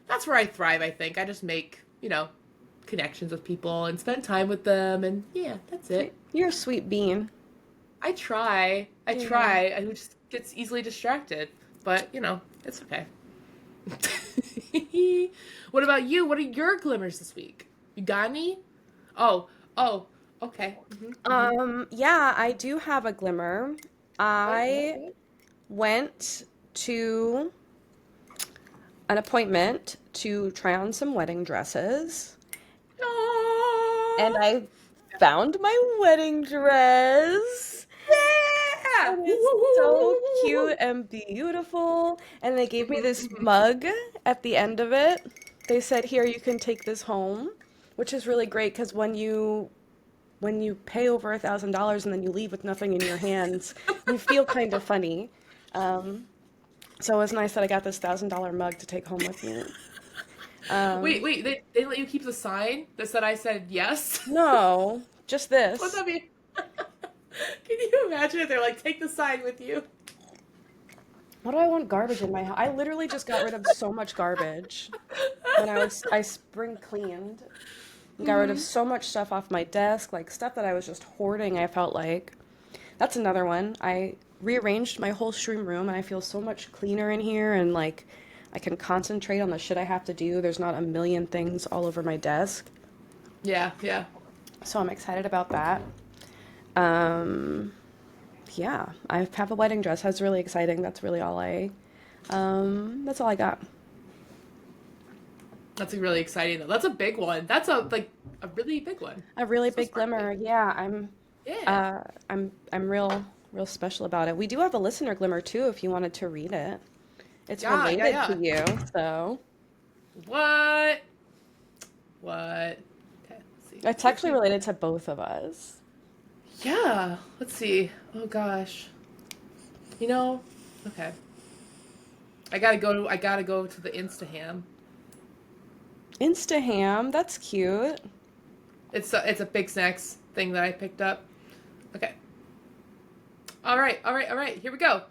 That's where I thrive, I think. I just make, connections with people and spend time with them. And yeah, that's it. You're a sweet bean. I try. I Yeah. try. I just gets easily distracted. But, it's okay. What about you? What are your glimmers this week? You got any? Oh, oh, okay. Yeah, I do have a glimmer. I What? went to an appointment to try on some wedding dresses, and Ah, I found my wedding dress. yeah! And Woo, it's woo, woo, woo, so woo, woo, cute and beautiful. And they gave me woo. this mug at the end of it. They said, "Here, you can take this home," which is really great because when you pay over $1,000 and then you leave with nothing in your hands, you feel kind of funny. Um, so it was nice that I got this $1,000 mug to take home with me. Wait, Um, wait, they let you keep the sign that said I said yes? no, just What's this. that mean? Can you imagine if they're like, take the sign with you? What do I want garbage in my house? I literally just got rid of so much garbage when I spring cleaned. Got rid of Hmm. so much stuff off my desk, like stuff that I was just hoarding, I felt like. That's another one. I rearranged my whole stream room and I feel so much cleaner in here and like I can concentrate on the shit I have to do. There's not a million things all over my desk. Yeah, yeah. So I'm excited about that. Um, yeah, I have a wedding dress. That's really exciting. That's all I got. That's really exciting though. That's a big one. That's a really big one. A really So big smart of you. glimmer. Yeah, Yeah. uh, I'm real special about it. We do have a listener glimmer too, if you wanted to read it. It's Yeah, yeah, related to yeah. you, so What? What? Okay, let's see. it's Let's actually see. related to both of us. Yeah. Let's see. Oh gosh. You know, okay. I gotta go to the Instaham. Instaham, that's cute. It's a Big Snacks thing that I picked up. Okay. All right, all right, all right. Here we go.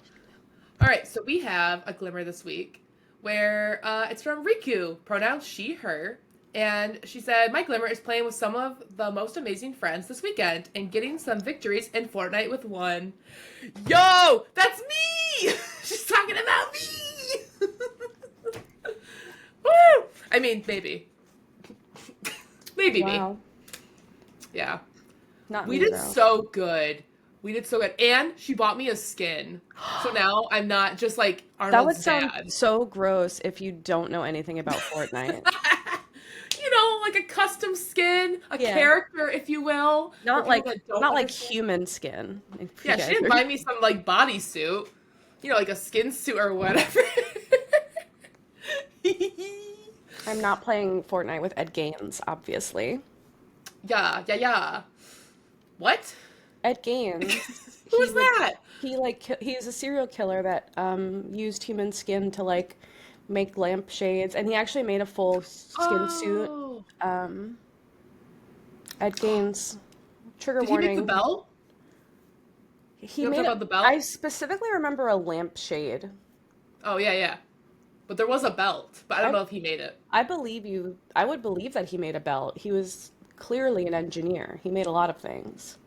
All right, so we have a glimmer this week where it's from Riku, pronouns she, her. And she said, my glimmer is playing with some of the most amazing friends this weekend and getting some victories in Fortnite with one. Yo, that's me! She's talking about me! Woo! I mean, maybe. Maybe me. Wow. Yeah. Not We me did though. so good. We did so good. And she bought me a skin. So now I'm not just like That would Arnold's sound dad. so gross if you don't know anything about Fortnite. Like a custom skin, a Yeah. character, if you will, for Not people like that don't not like understand. human skin, if you Yeah, she guys didn't are. buy me some like bodysuit, like a skin suit or whatever. I'm not playing Fortnite with Ed Gaines, obviously. Yeah, yeah, yeah. What? Ed Gaines, Who is that? he's a serial killer that used human skin to like make lampshades, and he actually made a full skin suit. Oh, Um, Ed Gaines, trigger did he make the warning. belt? He You know what I'm made talking a. about the I belt? specifically remember a lampshade. Oh yeah, yeah. But there was a belt, but I don't I know if he made it. I believe you. I would believe that he made a belt. He was clearly an engineer. He made a lot of things.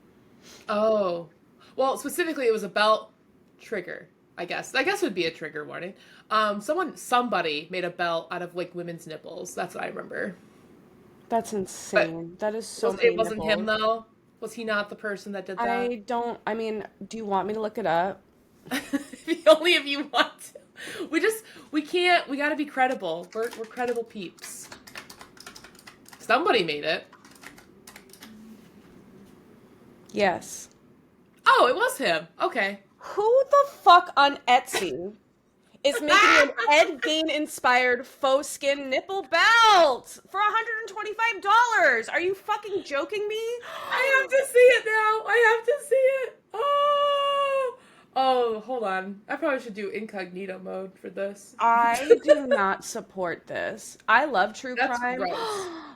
Oh, well, specifically, it was a belt trigger. I guess. I guess it would be a trigger warning. Somebody made a belt out of like women's nipples. That's what I remember. That's But insane. That is so it many wasn't him nipples. though. Was he not the person that did that? I don't. I mean, do you want me to look it up? Only if you want to. We can't. We got to be credible. We're credible peeps. Somebody made it. Yes. Oh, it was him. Okay. Who the fuck on Etsy is making an Ed Gain inspired faux skin nipple belt for $125? Are you fucking joking me? I have to see it now. I have to see it. Oh. Oh, hold on. I probably should do incognito mode for this. I do not support this. I love true That's crime. gross.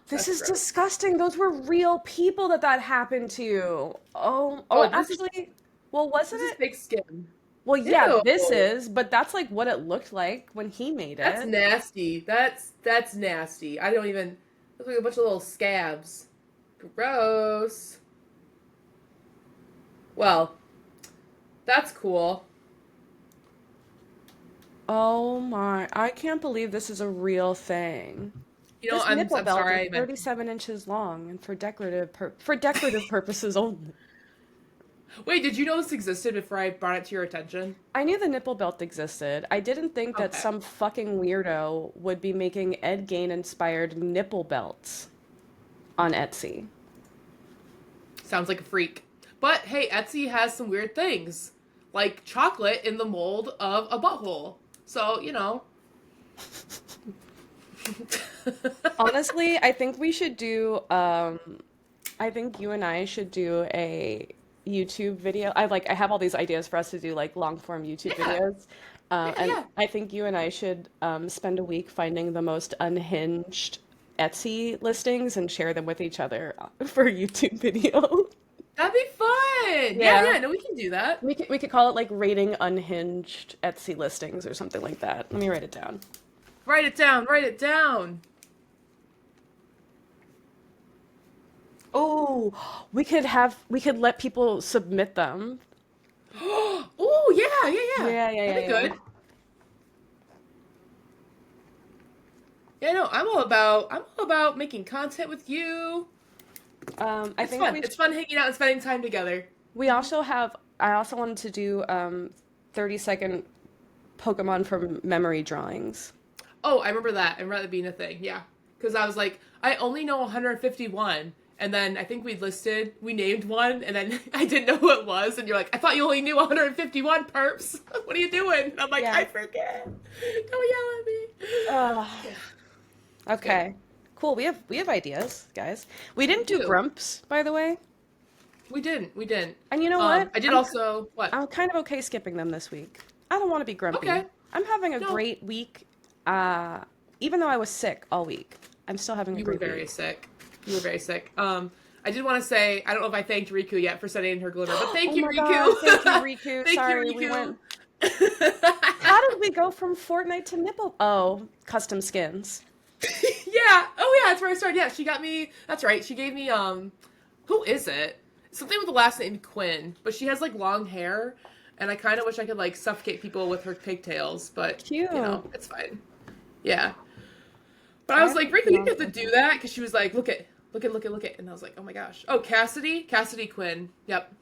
This That's is gross. disgusting. Those were real people that happened to. Oh, Oh, actually, well, wasn't this is it? fake skin. Well, yeah, Ew. this is, but that's like what it looked like when he made That's it. nasty. That's nasty. I don't even. Looks like a bunch of little scabs. Gross. Well, that's cool. Oh my, I can't believe this is a real thing. This nipple I'm belt is sorry. I meant. 37 inches long and for decorative purposes only. Wait, did you know this existed before I brought it to your attention? I knew the nipple belt existed. I didn't think that Okay. some fucking weirdo would be making Ed Gain inspired nipple belts on Etsy. Sounds like a freak. But hey, Etsy has some weird things, like chocolate in the mold of a butthole. So Honestly, I think we should do I think you and I should do a YouTube video. I have all these ideas for us to do like long form YouTube Yeah, videos. yeah, And yeah. I think you and I should spend a week finding the most unhinged Etsy listings and share them with each other for a YouTube video. That'd be fun. Yeah, Yeah. yeah. No, we can do that. We could call it like rating unhinged Etsy listings or something like that. Let me write it down. Write it down. Write it down. Oh, we could let people submit them. Oh Yeah, Yeah, yeah, that'd be yeah, good. Yeah, no, I'm all about making content with you. yeah. I It's think fun. It's fun hanging out and spending time together. we also have. I also wanted to do 30-second Pokemon from memory drawings. Oh, I remember that. I remember that being a thing. Yeah, because I was like, I only know 151, and then I think we named one, and then I didn't know who it was, and you're like, I thought you only knew 151 perps. What are you doing? And I'm like, Yeah. I forget. Don't yell at me. Uh, Yeah, it's good. okay. Cool. We have ideas, guys. We We didn't do do. grumps, by the way. We didn't. We didn't. And you know what? I did also what? I'm kind of okay skipping them this week. I don't want to be grumpy. Okay. I'm having a No, great week. Uh, Even though I was sick all week, I'm still having a you were great very week. sick. You were very sick. I did want to say I don't know if I thanked Riku yet for sending in her glimmer, but thank Oh you, my God, thank you, Riku. Riku. Thank you, Sorry, we Riku. went. How did we go from Fortnite to nipple? Oh, custom skins. Yeah. Oh yeah, that's where I started. Yeah, she got me. That's right. She gave me who is it? Something with the last name Quinn, but she has like long hair, and I kind of wish I could like suffocate people with her pigtails, but Cute. it's fine. Yeah. But I I was have like, to Rico, put you on have to do something. that because she was like, look it, and I was like, oh my gosh. Oh, Cassidy Quinn. Yep.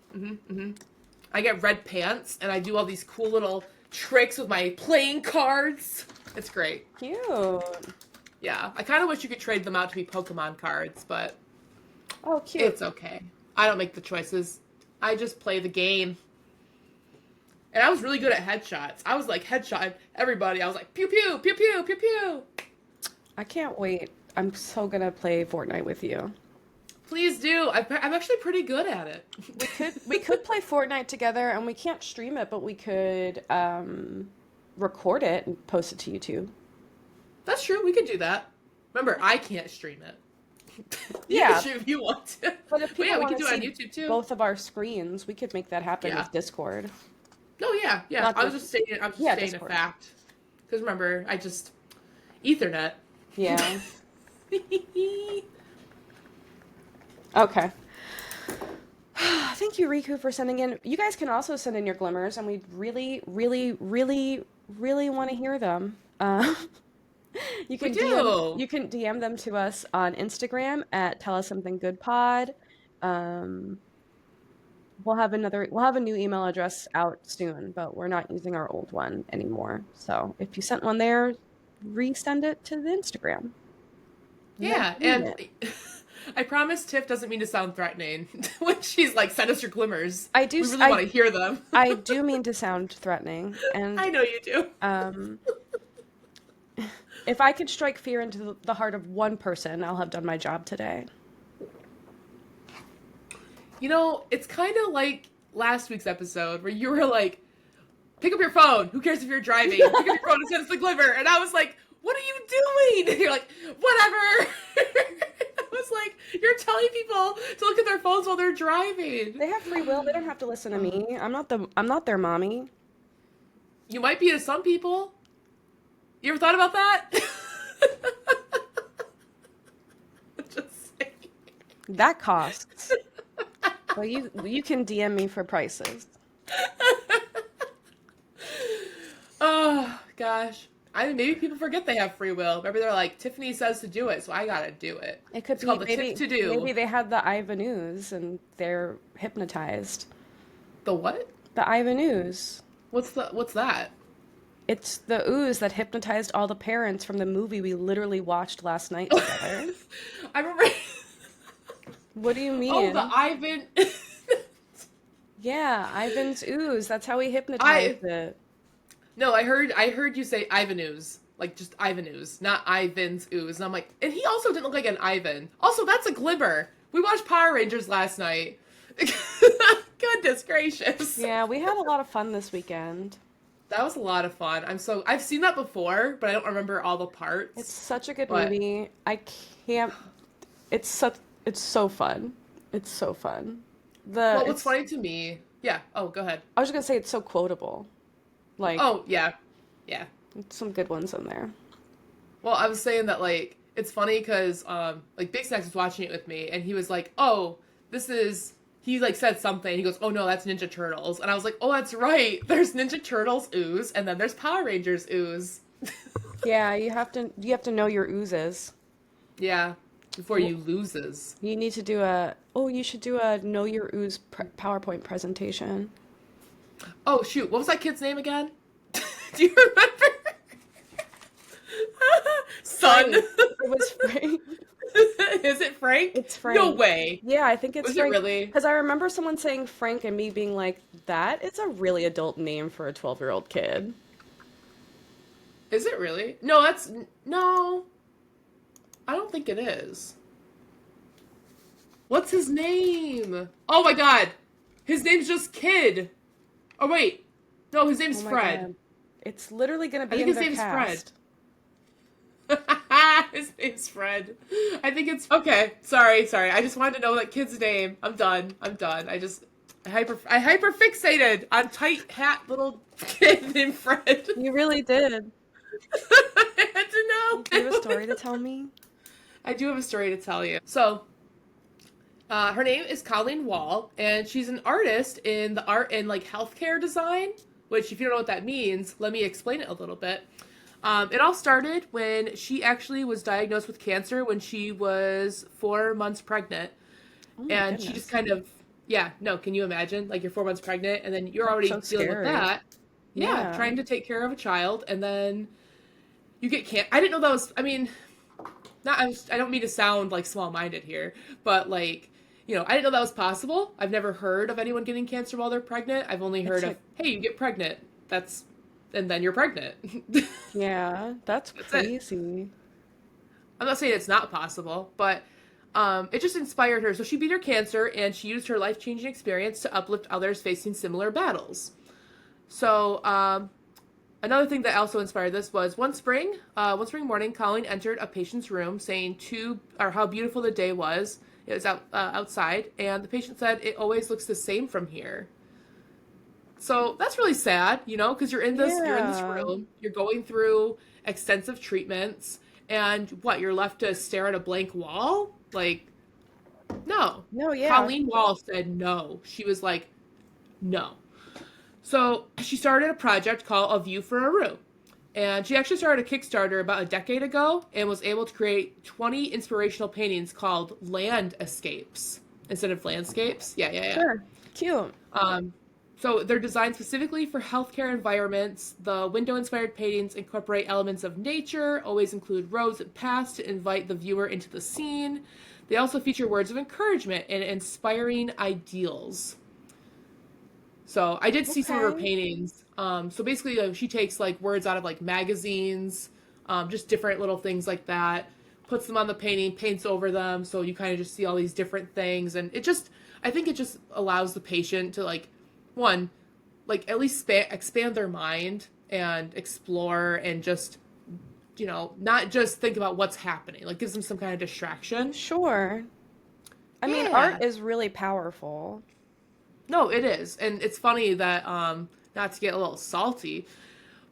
I get red pants, and I do all these cool little tricks with my playing cards. It's great. Cute. Yeah, I kind of wish you could trade them out to be Pokemon cards, but Oh, cute. it's okay. I don't make the choices. I just play the game. And I was really good at headshots. I was like headshot everybody. I was like pew pew pew pew pew pew. I can't wait. I'm so gonna play Fortnite with you. Please do. I'm actually pretty good at it. We could play Fortnite together, and we can't stream it, but we could record it and post it to YouTube. That's true. We could do that. Remember, I can't stream it. You can Yeah, stream if you want to. but if But people yeah, we want can to do it on see YouTube too. both of our screens, we could make that happen Yeah. with Discord. No, yeah, yeah. Not I was Dis just saying. I was just Yeah, stating a Discord. fact. Because remember, I just Ethernet. Yeah. Okay. Thank you, Riku, for sending in. You guys can also send in your glimmers, and we really, really, really, really want to hear them. You We can DM do. you can DM them to us on Instagram at Tell Us Something Good Pod. Um, we'll have a new email address out soon, but we're not using our old one anymore. So if you sent one there, resend it to the Instagram. We Yeah, need and it. I promise Tiff doesn't mean to sound threatening when she's like, "Send us your glimmers." I do We s- really want to hear them. I do mean to sound threatening, and I know you do. um, if I could strike fear into the heart of one person, I'll have done my job today. It's kind of like last week's episode where you were like, "Pick up your phone. Who cares if you're driving? Pick up your phone and send us the glimmer." And I was like, "What are you doing?" And you're like, "Whatever." I was like, "You're telling people to look at their phones while they're driving." They have free will. They don't have to listen to me. I'm not their mommy. You might be to some people. You ever thought about that? Just saying. That costs. Well, you can DM me for prices. Oh gosh. I mean, maybe people forget they have free will. Maybe they're like, Tiffany says to do it, so I gotta do it. It could It's be called the Tiff to do. maybe they had the Ivan and they're hypnotized. The what? The Ivan. What's that? It's the ooze that hypnotized all the parents from the movie we literally watched last night together. I remember. What do you Oh, the mean? Ivan. Yeah, Ivan's ooze. That's how he I hypnotized it. no, I heard you say Ivan ooze, like just Ivan ooze, not Ivan's ooze. And I'm like, and he also didn't look like an Ivan. Also, that's a glimmer. We watched Power Rangers last night. Goodness gracious. Yeah, we had a lot of fun this weekend. That was a lot of fun. I've seen that before, but I don't remember all the It's parts. such a good But movie. I can't. It's so fun. It's so fun. The well, what's it's funny to me? Yeah. Oh, go ahead. I was just gonna say it's so quotable. Like Oh, yeah. Yeah. some good ones in there. Well, I was saying that it's funny because like Big Snacks was watching it with me and he was like, "Oh, this is he like said something. He goes, "Oh no, that's Ninja Turtles," and I was like, "Oh, that's right. There's Ninja Turtles ooze, and then there's Power Rangers ooze." Yeah, you have to know your oozes. Yeah, before Well, you loses. you need to do a oh, you should do a know your ooze PowerPoint presentation. Oh shoot, what was that kid's name again? Do you remember? Son. Frank. It was Frank. Is it Frank? It's No Frank. way. Yeah, I think it's Was it Frank. really? Because I remember someone saying Frank and me being like, that is a really adult name for a 12-year-old kid. Is it really? No, that's no. I don't think it is. What's his name? Oh my god. His name's just Kid. Oh wait. No, his Oh name's my Fred. God. It's literally going to I be think in his the name's Fred. cast. His name's Fred. I think it's okay. Sorry. I just wanted to know that kid's name. I'm done. I hyper fixated on tight hat little kid named Fred. You really did. I had to Do you have a know. story to tell me? I do have a story to tell you. So, her name is Colleen Wall, and she's an artist in the art and like healthcare design. Which, if you don't know what that means, let me explain it a little bit. It all started when she actually was diagnosed with cancer when she was 4 months pregnant, Oh my and she just goodness. kind of, yeah, no, can you imagine? Like you're 4 months pregnant, and then you're already So dealing with scary. that. Yeah, Yeah. trying to take care of a child, and then you get cancer. I didn't know that was. I mean, not. I don't mean to sound like small-minded here, but like, I didn't know that was possible. I've never heard of anyone getting cancer while they're pregnant. I've only heard It's of, like, hey, you get pregnant. That's, and then you're pregnant. yeah, that's That's it. crazy. I'm not saying it's not possible, but it just inspired her. So she beat her cancer and she used her life changing experience to uplift others facing similar battles. So another thing that also inspired this was one spring morning, Colleen entered a patient's room saying how beautiful the day was. It was outside, and the patient said, "It always looks the same from here." So that's really sad, because you're in this Yeah. room, you're going through extensive treatments, and what, you're left to stare at a blank wall? Like, no. No, yeah. Colleen Wall said no. She was like, no. So she started a project called A View for a Room. And she actually started a Kickstarter about a decade ago and was able to create 20 inspirational paintings called Land Escapes instead of landscapes. Yeah, yeah, yeah. Sure. Cute. Um, so they're designed specifically for healthcare environments. The window-inspired paintings incorporate elements of nature, always include roads and paths to invite the viewer into the scene. They also feature words of encouragement and inspiring ideals. So I did see some of her Okay. paintings. So basically, she takes like words out of like magazines, just different little things like that, puts them on the painting, paints over them, so you kind of just see all these different things, and I think it just allows the patient to like, one, like at least expand their mind and explore and just, not just think about what's happening. Like gives them some kind of distraction. Sure. I mean, Yeah. art is really powerful. No, it is. And it's funny that not to get a little salty,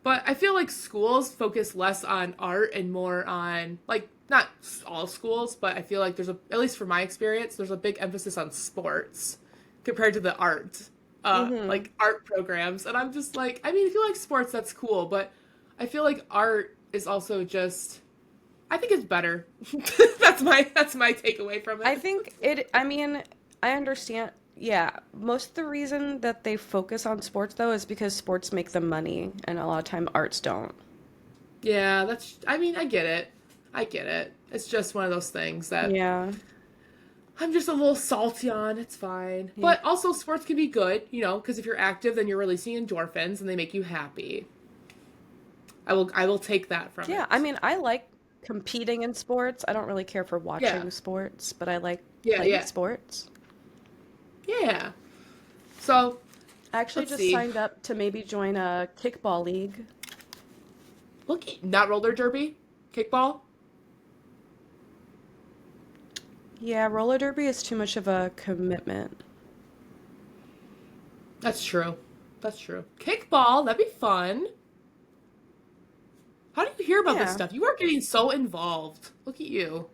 but I feel like schools focus less on art and more on like not all schools, but I feel like at least from my experience, there's a big emphasis on sports compared to the art Mm-hmm. like art programs. And I'm just like, I mean, if you like sports, that's cool, but I feel like art is also just I think it's better. That's my takeaway from I it. think I mean, I understand. Yeah, most of the reason that they focus on sports though is because sports make them money, and a lot of time arts don't. Yeah, I mean, I get it. I get it. It's just one of those things that Yeah. I'm just a little salty on. It's fine. Yeah. But also, sports can be good, because if you're active, then you're releasing endorphins and they make you happy. I will take that from Yeah, I it. mean, I like competing in sports. I don't really care for Yeah. watching sports, but I like Yeah, playing yeah. sports. Yeah. So, I actually let's just see. signed up to maybe join a kickball league. Look, not roller derby, kickball. Yeah, roller derby is too much of a commitment. That's true. That's true. Kickball, that'd be fun. How do you hear about this Yeah. stuff? You are getting so involved. Look at you.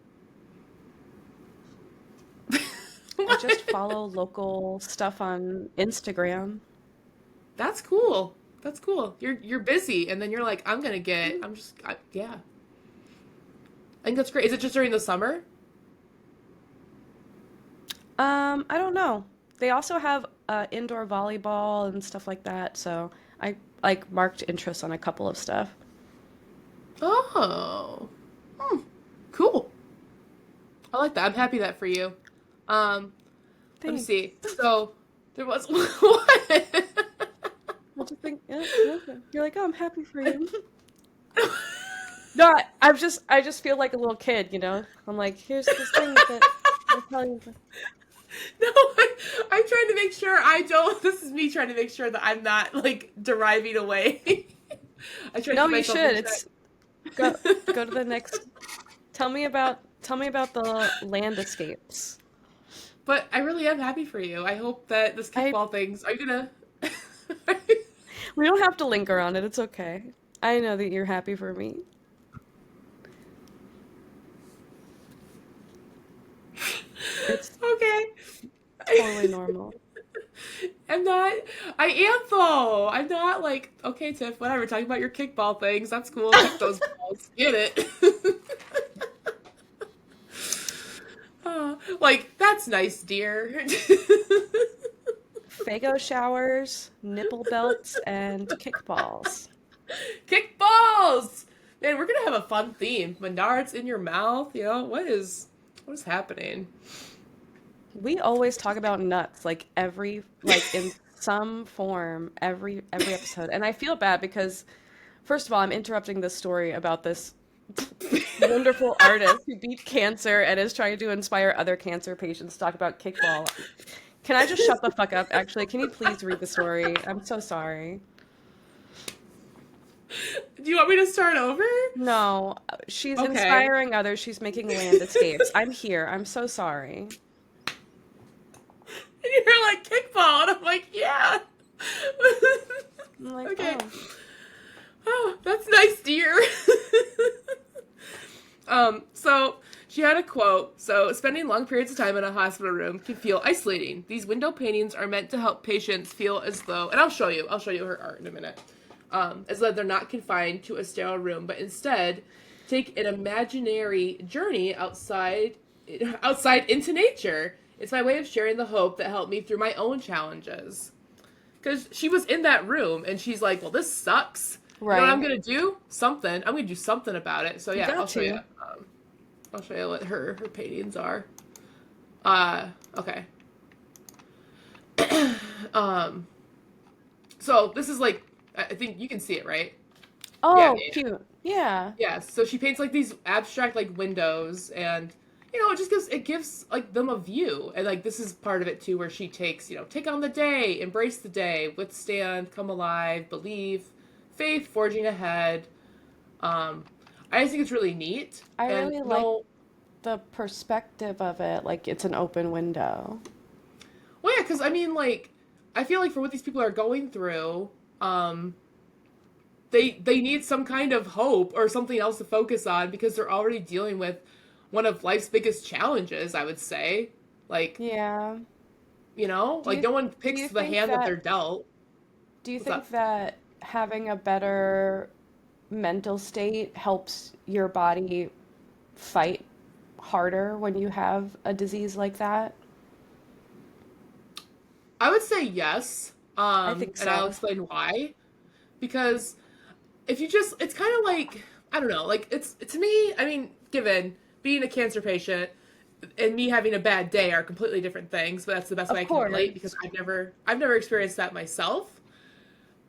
I just follow local stuff on Instagram. That's cool. That's cool. You're busy, and then you're like, I'm gonna get. Mm. Yeah. I think that's great. Is it just during the summer? I don't know. They also have indoor volleyball and stuff like that, so I like marked interest on a couple of stuff. Oh, hmm. Cool. I like that. I'm happy that for you. Um, Let me Thanks. see. So there was what? I just think, yeah, okay. You're like, oh, I'm happy for you. No, I just feel like a little kid, you know? I'm like, here's this thing that I'll tell you. No, I'm trying to make sure I don't. This is me trying to make sure that I'm not like deriving away. I try to No, keep you myself in should. check. It's go go to the next. Tell me about the land escapes. But I really am happy for you. I hope that this I kickball things are you gonna. We don't have to linger on it. It's okay. I know that you're happy for me. It's Okay. totally normal. I'm not. I am though. I'm not like okay, Tiff. Whatever. Talking about your kickball things. That's cool. Kick those balls. Get it. Like that's nice, dear. Faygo showers, nipple belts, and kickballs. Kickballs. Man, we're gonna have a fun theme. Menards in your mouth. You know what is happening? We always talk about nuts, like like in some form, every episode. And I feel bad because, first of all, I'm interrupting this story about this wonderful artist who beat cancer and is trying to inspire other cancer patients to talk about kickball. Can I just shut the fuck up, actually? Can you please read the story? I'm so sorry. Do you want me to start over? No, she's Okay. inspiring others. She's making land escapes. I'm here. I'm so sorry. And you're like kickball, and I'm like, yeah. I'm like, Okay. oh, Oh, that's nice, dear. So she had a quote. So spending long periods of time in a hospital room can feel isolating. These window paintings are meant to help patients feel as though, and I'll show you her art in a minute. As though they're not confined to a sterile room, but instead take an imaginary journey outside into nature. It's my way of sharing the hope that helped me through my own challenges. Because she was in that room and she's like, well, this sucks. You know what I'm right. gonna do? Something. I'm gonna do something about it. So You yeah, got to. I'll show you what her paintings are. Okay. Um, so this is like I think you can see it, right? Yeah, Oh, yeah, yeah. cute. Yeah. Yeah. So she paints like these abstract like windows, and it gives like them a view, and like this is part of it too, where she takes take on the day, embrace the day, withstand, come alive, believe, faith, forging ahead. Um, I just think it's really neat, I and really like no, the perspective of it, like it's an open window. well, yeah, because I mean, like, I feel like for what these people are going through, um, they need some kind of hope or something else to focus on because they're already dealing with one of life's biggest challenges. I would say, like, Yeah. Do like you no one do picks you the think hand that they're that dealt. do you What's up? think that having a better mental state helps your body fight harder when you have a disease like that? I would say yes, I think and I'll so. explain why. Because if you just, it's kind of like I don't know, like it's to me. I mean, given being a cancer patient and me having a bad day are completely different things, but that's the best way Of I can relate because course. I've never experienced that myself.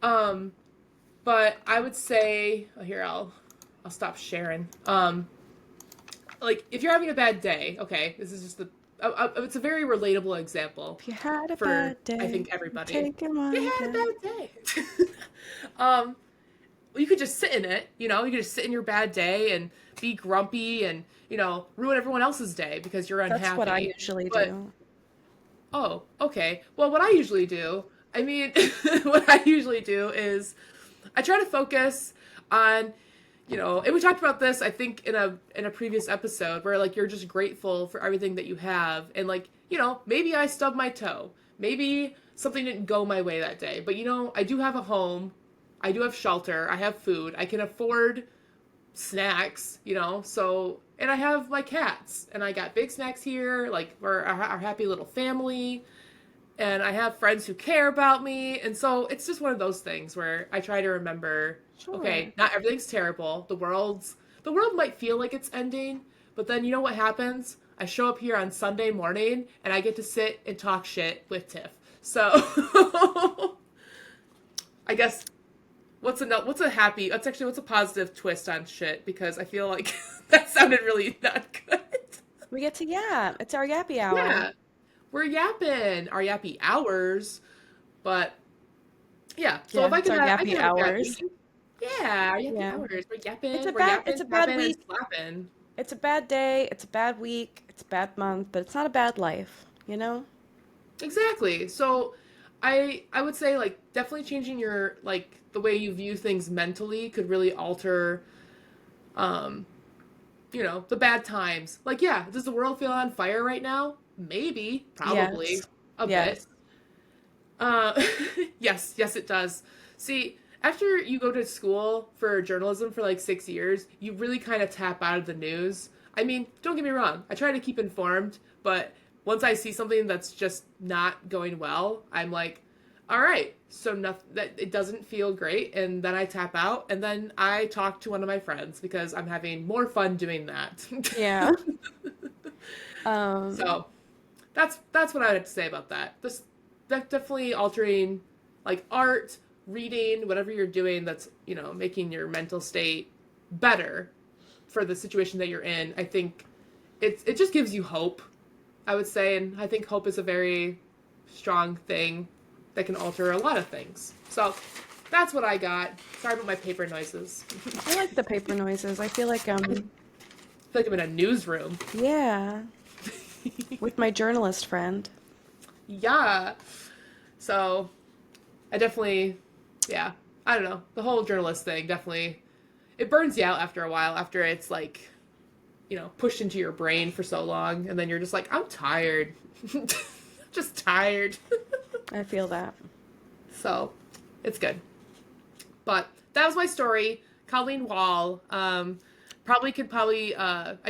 Um, but I would say here I'll stop sharing. Like if you're having a bad day, okay, this is just it's a very relatable example If you had a for bad I day, think everybody. taking You one had a day. bad day. um, you could just sit in it, you could just sit in your bad day and be grumpy and ruin everyone else's day because you're That's what I unhappy. usually But do. oh, okay. Well, what I usually do, I mean, what I usually do is I try to focus on, and we talked about this, I think, in a previous episode where like you're just grateful for everything that you have, and like, maybe I stubbed my toe, maybe something didn't go my way that day, but I do have a home, I do have shelter, I have food, I can afford snacks, so, and I have my cats, and I got big snacks here, like we're our happy little family, and I have friends who care about me. And so it's just one of those things where I try to remember, Sure. okay, not everything's terrible. The world might feel like it's ending, but then you know what happens? I show up here on Sunday morning and I get to sit and talk shit with Tiff. So I guess what's a positive twist on shit, because I feel like that sounded really not good. We get to yap. It's our yappy hour. Yeah, we're yapping our yappy hours, but yeah. So if Yeah, I it's can our have, I yappy can have a bad hours. week. Yeah, our yappy Yeah. hours. It's a We're bad it's yapping, a bad tapping, and week. slapping. It's a bad day. It's a bad week. It's a bad month, but it's not a bad life, you know? Exactly. So I would say like definitely changing your like the way you view things mentally could really alter um the bad times. Like, yeah, does the world feel on fire right now? Maybe, Yes. probably a bit. Yes. Uh, yes, it does. See, after you go to school for journalism for like 6 years, you really kind of tap out of the news. I mean, don't get me wrong, I try to keep informed, but once I see something that's just not going well, I'm like, all right, so nothing that it doesn't feel great, and then I tap out, and then I talk to one of my friends because I'm having more fun doing that. Yeah. Um, So that's what I would say about that. This definitely altering like art, reading, whatever you're doing that's, making your mental state better for the situation that you're in. I think it just gives you hope, I would say, and I think hope is a very strong thing that can alter a lot of things. So that's what I got. Sorry about my paper noises. I like the paper noises. I feel like I feel like I'm in a newsroom. yeah, with my journalist friend. Yeah. So I definitely, yeah, I don't know. The whole journalist thing definitely, it burns you out after a while, after it's like, pushed into your brain for so long. And then you're just like, I'm tired. Just tired. I feel that. So it's good. But that was my story. Colleen Wall. I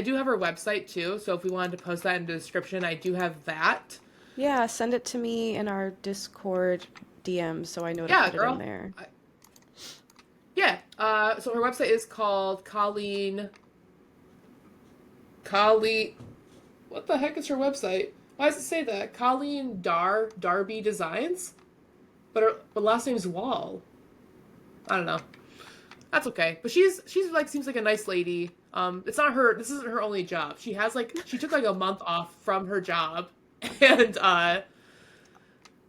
do have her website too. So if we wanted to post that in the description, I do have that. Yeah, send it to me in our Discord DM so I know to Yeah, put it in girl. there. Yeah. So her website is called Colleen. What the heck is her website? Why does it say that? Colleen Darby Designs, but last name's Wall. I don't know. That's okay. But she's like seems like a nice lady. It's not her. This isn't her only job. She took like a month off from her job, and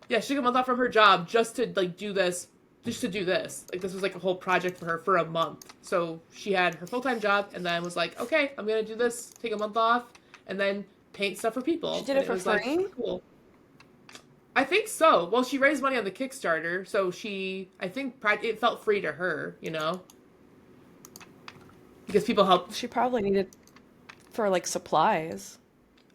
yeah, she took a month off from her job just to like do this. Just to do this. Like, this was like a whole project for her for a month. So she had her full time job and then was like, okay, I'm gonna do this, take a month off, and then paint stuff for She people. did And it it for was like, free? cool. I think so. Well, she raised money on the Kickstarter, so I think it felt free to her, because people helped. She probably needed for like supplies.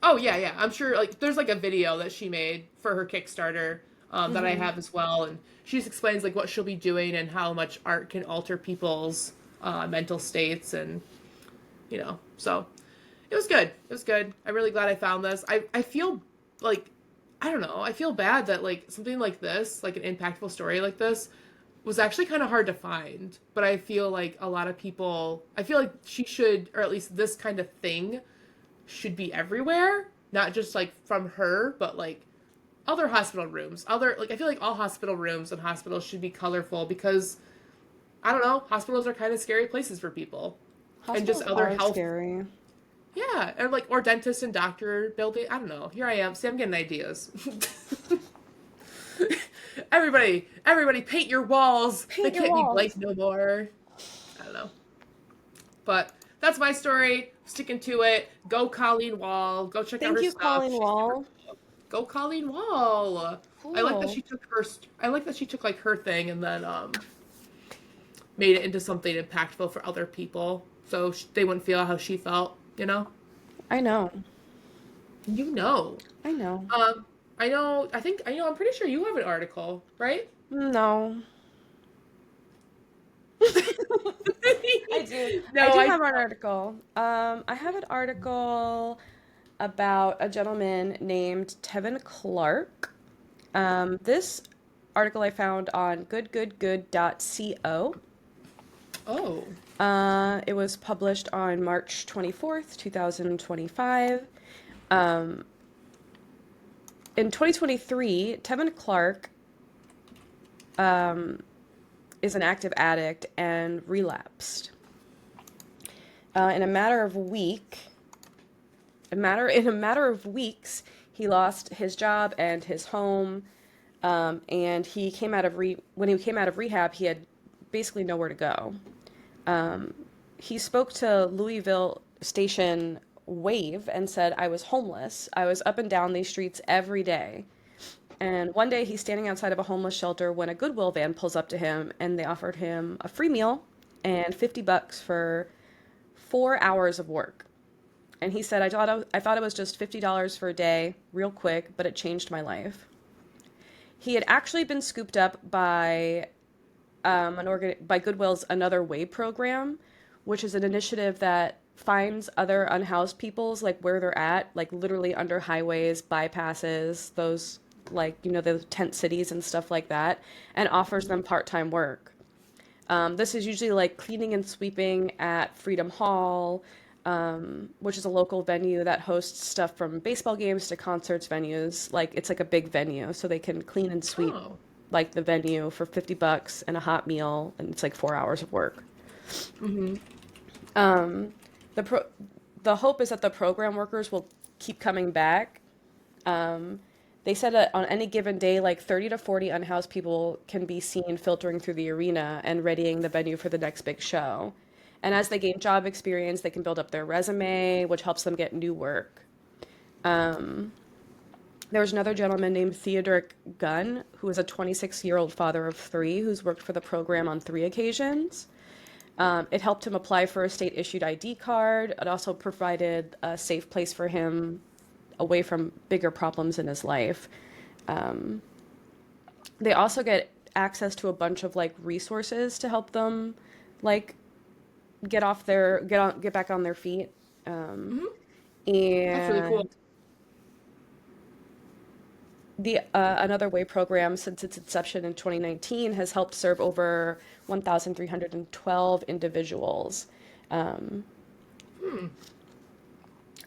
Oh yeah, yeah. I'm sure like there's like a video that she made for her Kickstarter, that I Hmm. have as well, and she just explains like what she'll be doing and how much art can alter people's mental states, and so it was good. It was good. I'm really glad I found this. I feel like, I don't know. I feel bad that like something like this, like an impactful story like this, was actually kind of hard to find. But I feel like a lot of people. I feel like she should, or at least this kind of thing, should be everywhere. Not just like from her, but like other hospital rooms. I feel like all hospital rooms and hospitals should be colorful, because I don't know. Hospitals are kind of scary places for people, and just Hospitals other are health. scary. Yeah, or dentist and doctor building. I don't know. Here I am. See, I'm getting ideas. Everybody, paint your walls. They Paint your can't be blank walls. no more. I don't know. But that's my story. Sticking to it. Go Colleen Wall. Go check out Thank her you, stuff. Colleen She's super Wall. cool. Go Colleen Wall. I like that Cool. she took her. I like that she took like her thing and then made it into something impactful for other people, so they wouldn't feel how she felt. I know. You know. I know. Um, I know. I think I know. I'm pretty sure you have an article, right? No. I do. I No, do I. have an article. I have an article about a gentleman named Tevin Clark. This article I found on goodgoodgood.co. Oh. It was published on March 24th, 2025. Um, in 2023, Tevin Clark um, is an active addict and relapsed. In a matter of weeks, he lost his job and his home. And he came out of when he came out of rehab, he had basically nowhere to go. Um, he spoke to Louisville station Wave and said, "I was homeless. I was up and down these streets every day." And one day he's standing outside of a homeless shelter when a Goodwill van pulls up to him and they offered him a free meal and $50 for 4 hours of work. And he said, I thought it was just $50 for a day, real quick, but it changed my life." He had actually been scooped up by by Goodwill's Another Way program, which is an initiative that finds other unhoused peoples like where they're at, like literally under highways, bypasses, those like the tent cities and stuff like that, and offers them part-time work. This is usually like cleaning and sweeping at Freedom Hall, which is a local venue that hosts stuff from baseball games to concerts venues. Like it's like a big venue, so they can clean and sweep Oh. like the venue for $50 and a hot meal, and it's like 4 hours of work. Mm-hmm. Um, the pro the hope is that the program workers will keep coming back. Um, they said that on any given day, like 30 to 40 unhoused people can be seen filtering through the arena and readying the venue for the next big show. And as they gain job experience, they can build up their resume, which helps them get new work. Um, there was another gentleman named Theodoric Gunn, who is a 26-year-old father of three who's worked for the program on three occasions. It helped him apply for a state issued ID card. It also provided a safe place for him away from bigger problems in his life. Um, they also get access to a bunch of like resources to help them like get back on their feet. Um, Mm-hmm. That's really cool. and the Another Way program, since its inception in 2019, has helped serve over 1,312 individuals. Um, Hmm.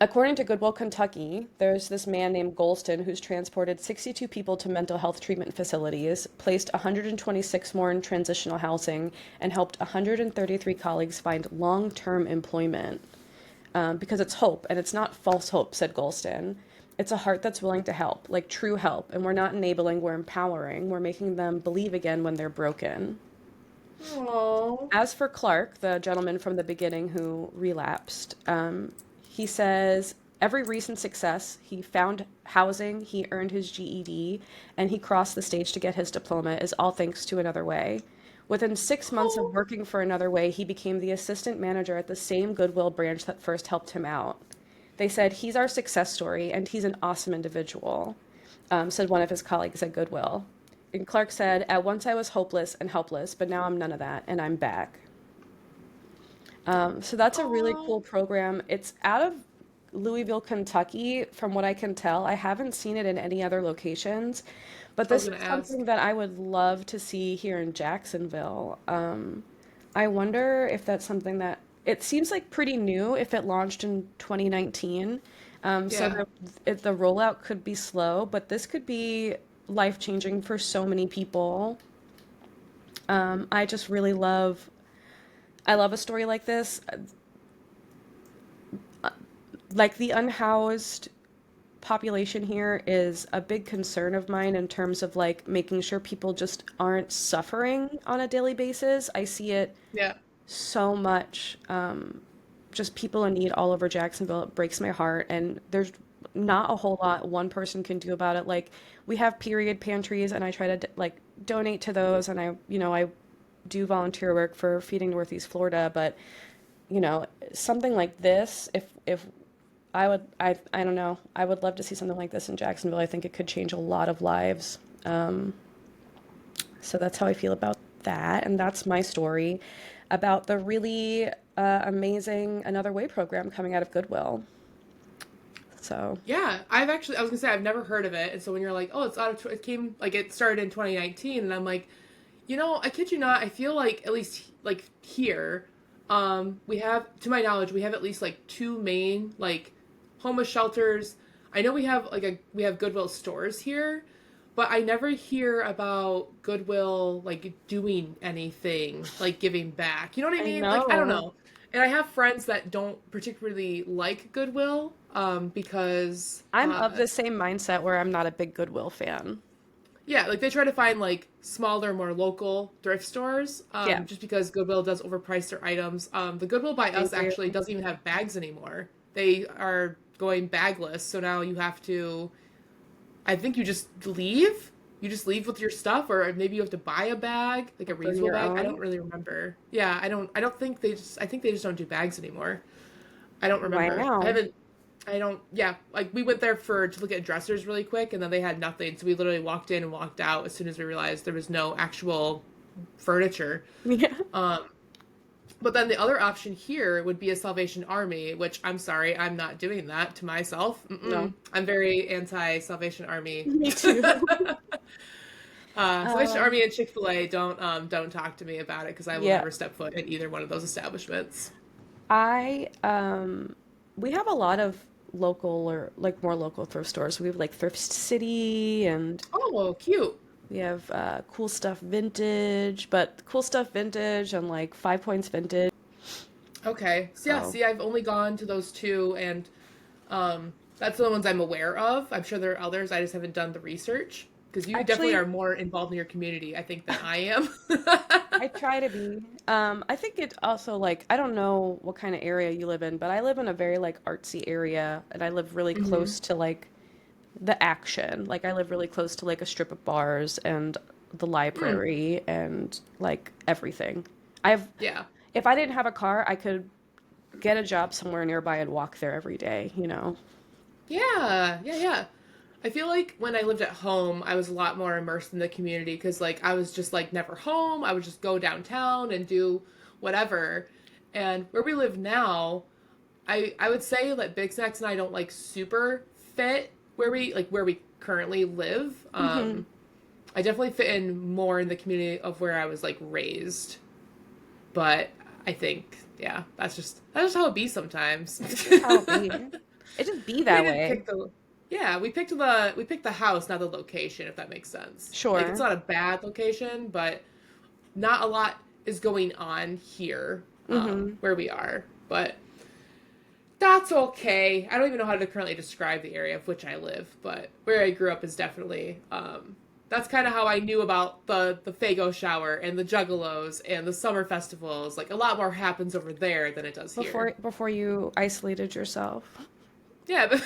According to Goodwill, Kentucky, there's this man named Golston who's transported 62 people to mental health treatment facilities, placed 126 more in transitional housing, and helped 133 colleagues find long-term employment. Because it's hope, and it's not false hope, said Golston. It's a heart that's willing to help, like true help, and we're not enabling, we're empowering. We're making them believe again when they're broken. Oh. As for Clark, the gentleman from the beginning who relapsed, he says every recent success, he found housing, he earned his GED, and he crossed the stage to get his diploma is all thanks to Another Way. Within 6 months of Oh. working for Another Way, he became the assistant manager at the same Goodwill branch that first helped him out. They said, "He's our success story, and he's an awesome individual," said one of his colleagues at Goodwill. And Clark said, "At once I was hopeless and helpless, but now I'm none of that, and I'm back." So that's a really Oh. cool program. It's out of Louisville, Kentucky, from what I can tell. I haven't seen it in any other locations, but I was this gonna is ask. something that I would love to see here in Jacksonville. I wonder if that's something that it seems like pretty new if it launched in 2019. So Yeah. the rollout could be slow, but this could be life-changing for so many people. I just really I love a story like this. Like the unhoused population here is a big concern of mine in terms of like making sure people just aren't suffering on a daily basis. I see it Yeah. so much. Just people in need all over Jacksonville. It breaks my heart, and there's not a whole lot one person can do about it. Like we have period pantries, and I try to like donate to those, and I do volunteer work for Feeding Northeast Florida, but you know, something like this, if I don't know, I would love to see something like this in Jacksonville. I think it could change a lot of lives. Um, so that's how I feel about that, and that's my story about the really amazing Another Way program coming out of Goodwill. So Yeah, I was gonna say I've never heard of it, and so when you're like, oh, it's out of, it came like it started in 2019, and I'm like, I kid you not, I feel like at least like here, we have, to my knowledge, we have at least like two main like homeless shelters. I know we have Goodwill stores here, but I never hear about Goodwill like doing anything like giving back. You know what I I mean? Like I don't know. know. And I have friends that don't particularly like Goodwill because I'm of the same mindset where I'm not a big Goodwill fan. yeah, like they try to find like smaller, more local thrift stores, Yeah, just because Goodwill does overprice their items. The Goodwill by they us do. actually doesn't even have bags anymore. They are going bagless, so now you have to. I think you just leave. You just leave with your stuff, or maybe you have to buy a bag, like a Bring reusable your bag. I own. don't really remember. Yeah, I don't. I don't think they just. I think they just don't do bags anymore. I don't remember. I Wow. haven't. I don't. Yeah, like we went there for to look at dressers really quick, and then they had nothing. So we literally walked in and walked out as soon as we realized there was no actual furniture. Yeah. Um, but then the other option here would be a Salvation Army, which I'm sorry, I'm not doing that to myself. No, I'm very anti Salvation Army. me too. Salvation Um, Army and Chick-fil-A don't talk to me about it because I will yeah, never step foot in either one of those establishments. I we have a lot of local or like more local thrift stores. We have like Thrift City and Oh, cute. we have Cool Stuff Vintage, but Cool Stuff Vintage and like Five Points Vintage. Okay. So yeah, So see, I've only gone to those two, and that's the ones I'm aware of. I'm sure there are others. I just haven't done the research because you definitely actually, are more involved in your community, I think, than I am. I try to be. I think it also like I don't know what kind of area you live in, but I live in a very like artsy area, and I live really Hmm. close to like the action. Like I live really close to like a strip of bars and the Mm, library and like everything. I've yeah. if I didn't have a car, I could get a job somewhere nearby and walk there every day, you know. Yeah. Yeah. Yeah. I feel like when I lived at home, I was a lot more immersed in the community because, like, I was just like never home. I would just go downtown and do whatever. And where we live now, I would say that Big Snacks and I don't like super fit where we currently live. Hmm. I definitely fit in more in the community of where I was like raised, but I think yeah, that's just how it be sometimes. It's just how it be. It just be We that didn't way. pick the yeah, we picked the house, not the location, if that makes sense. Like it's Sure. not a bad location, but not a lot is going on here, Hmm. where we are. But that's okay. I don't even know how to currently describe the area of which I live, but where I grew up is definitely that's kind of how I knew about the Faygo shower and the Juggalos and the summer festivals. Like a lot more happens over there than it does here. Before you isolated yourself. Yeah,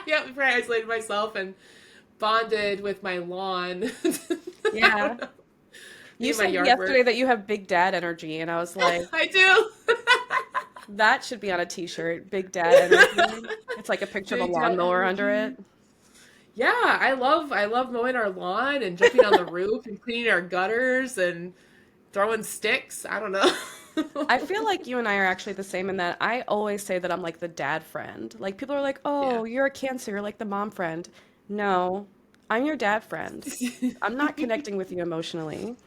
yeah. Before I isolated myself and bonded with my lawn, Yeah. me You and my said yard yesterday work. that you have big dad energy, and I was like, I do. that should be on a t-shirt. Big dad energy. It's like a picture of a Big dad lawnmower under energy. it. Yeah, I love mowing our lawn and jumping on the roof and cleaning our gutters and throwing sticks. I don't know. I feel like you and I are actually the same in that I always say that I'm like the dad friend. Like people are like, Yeah. "Oh, you're a Cancer, you're like the mom friend." No, I'm your dad friend. I'm not connecting with you emotionally.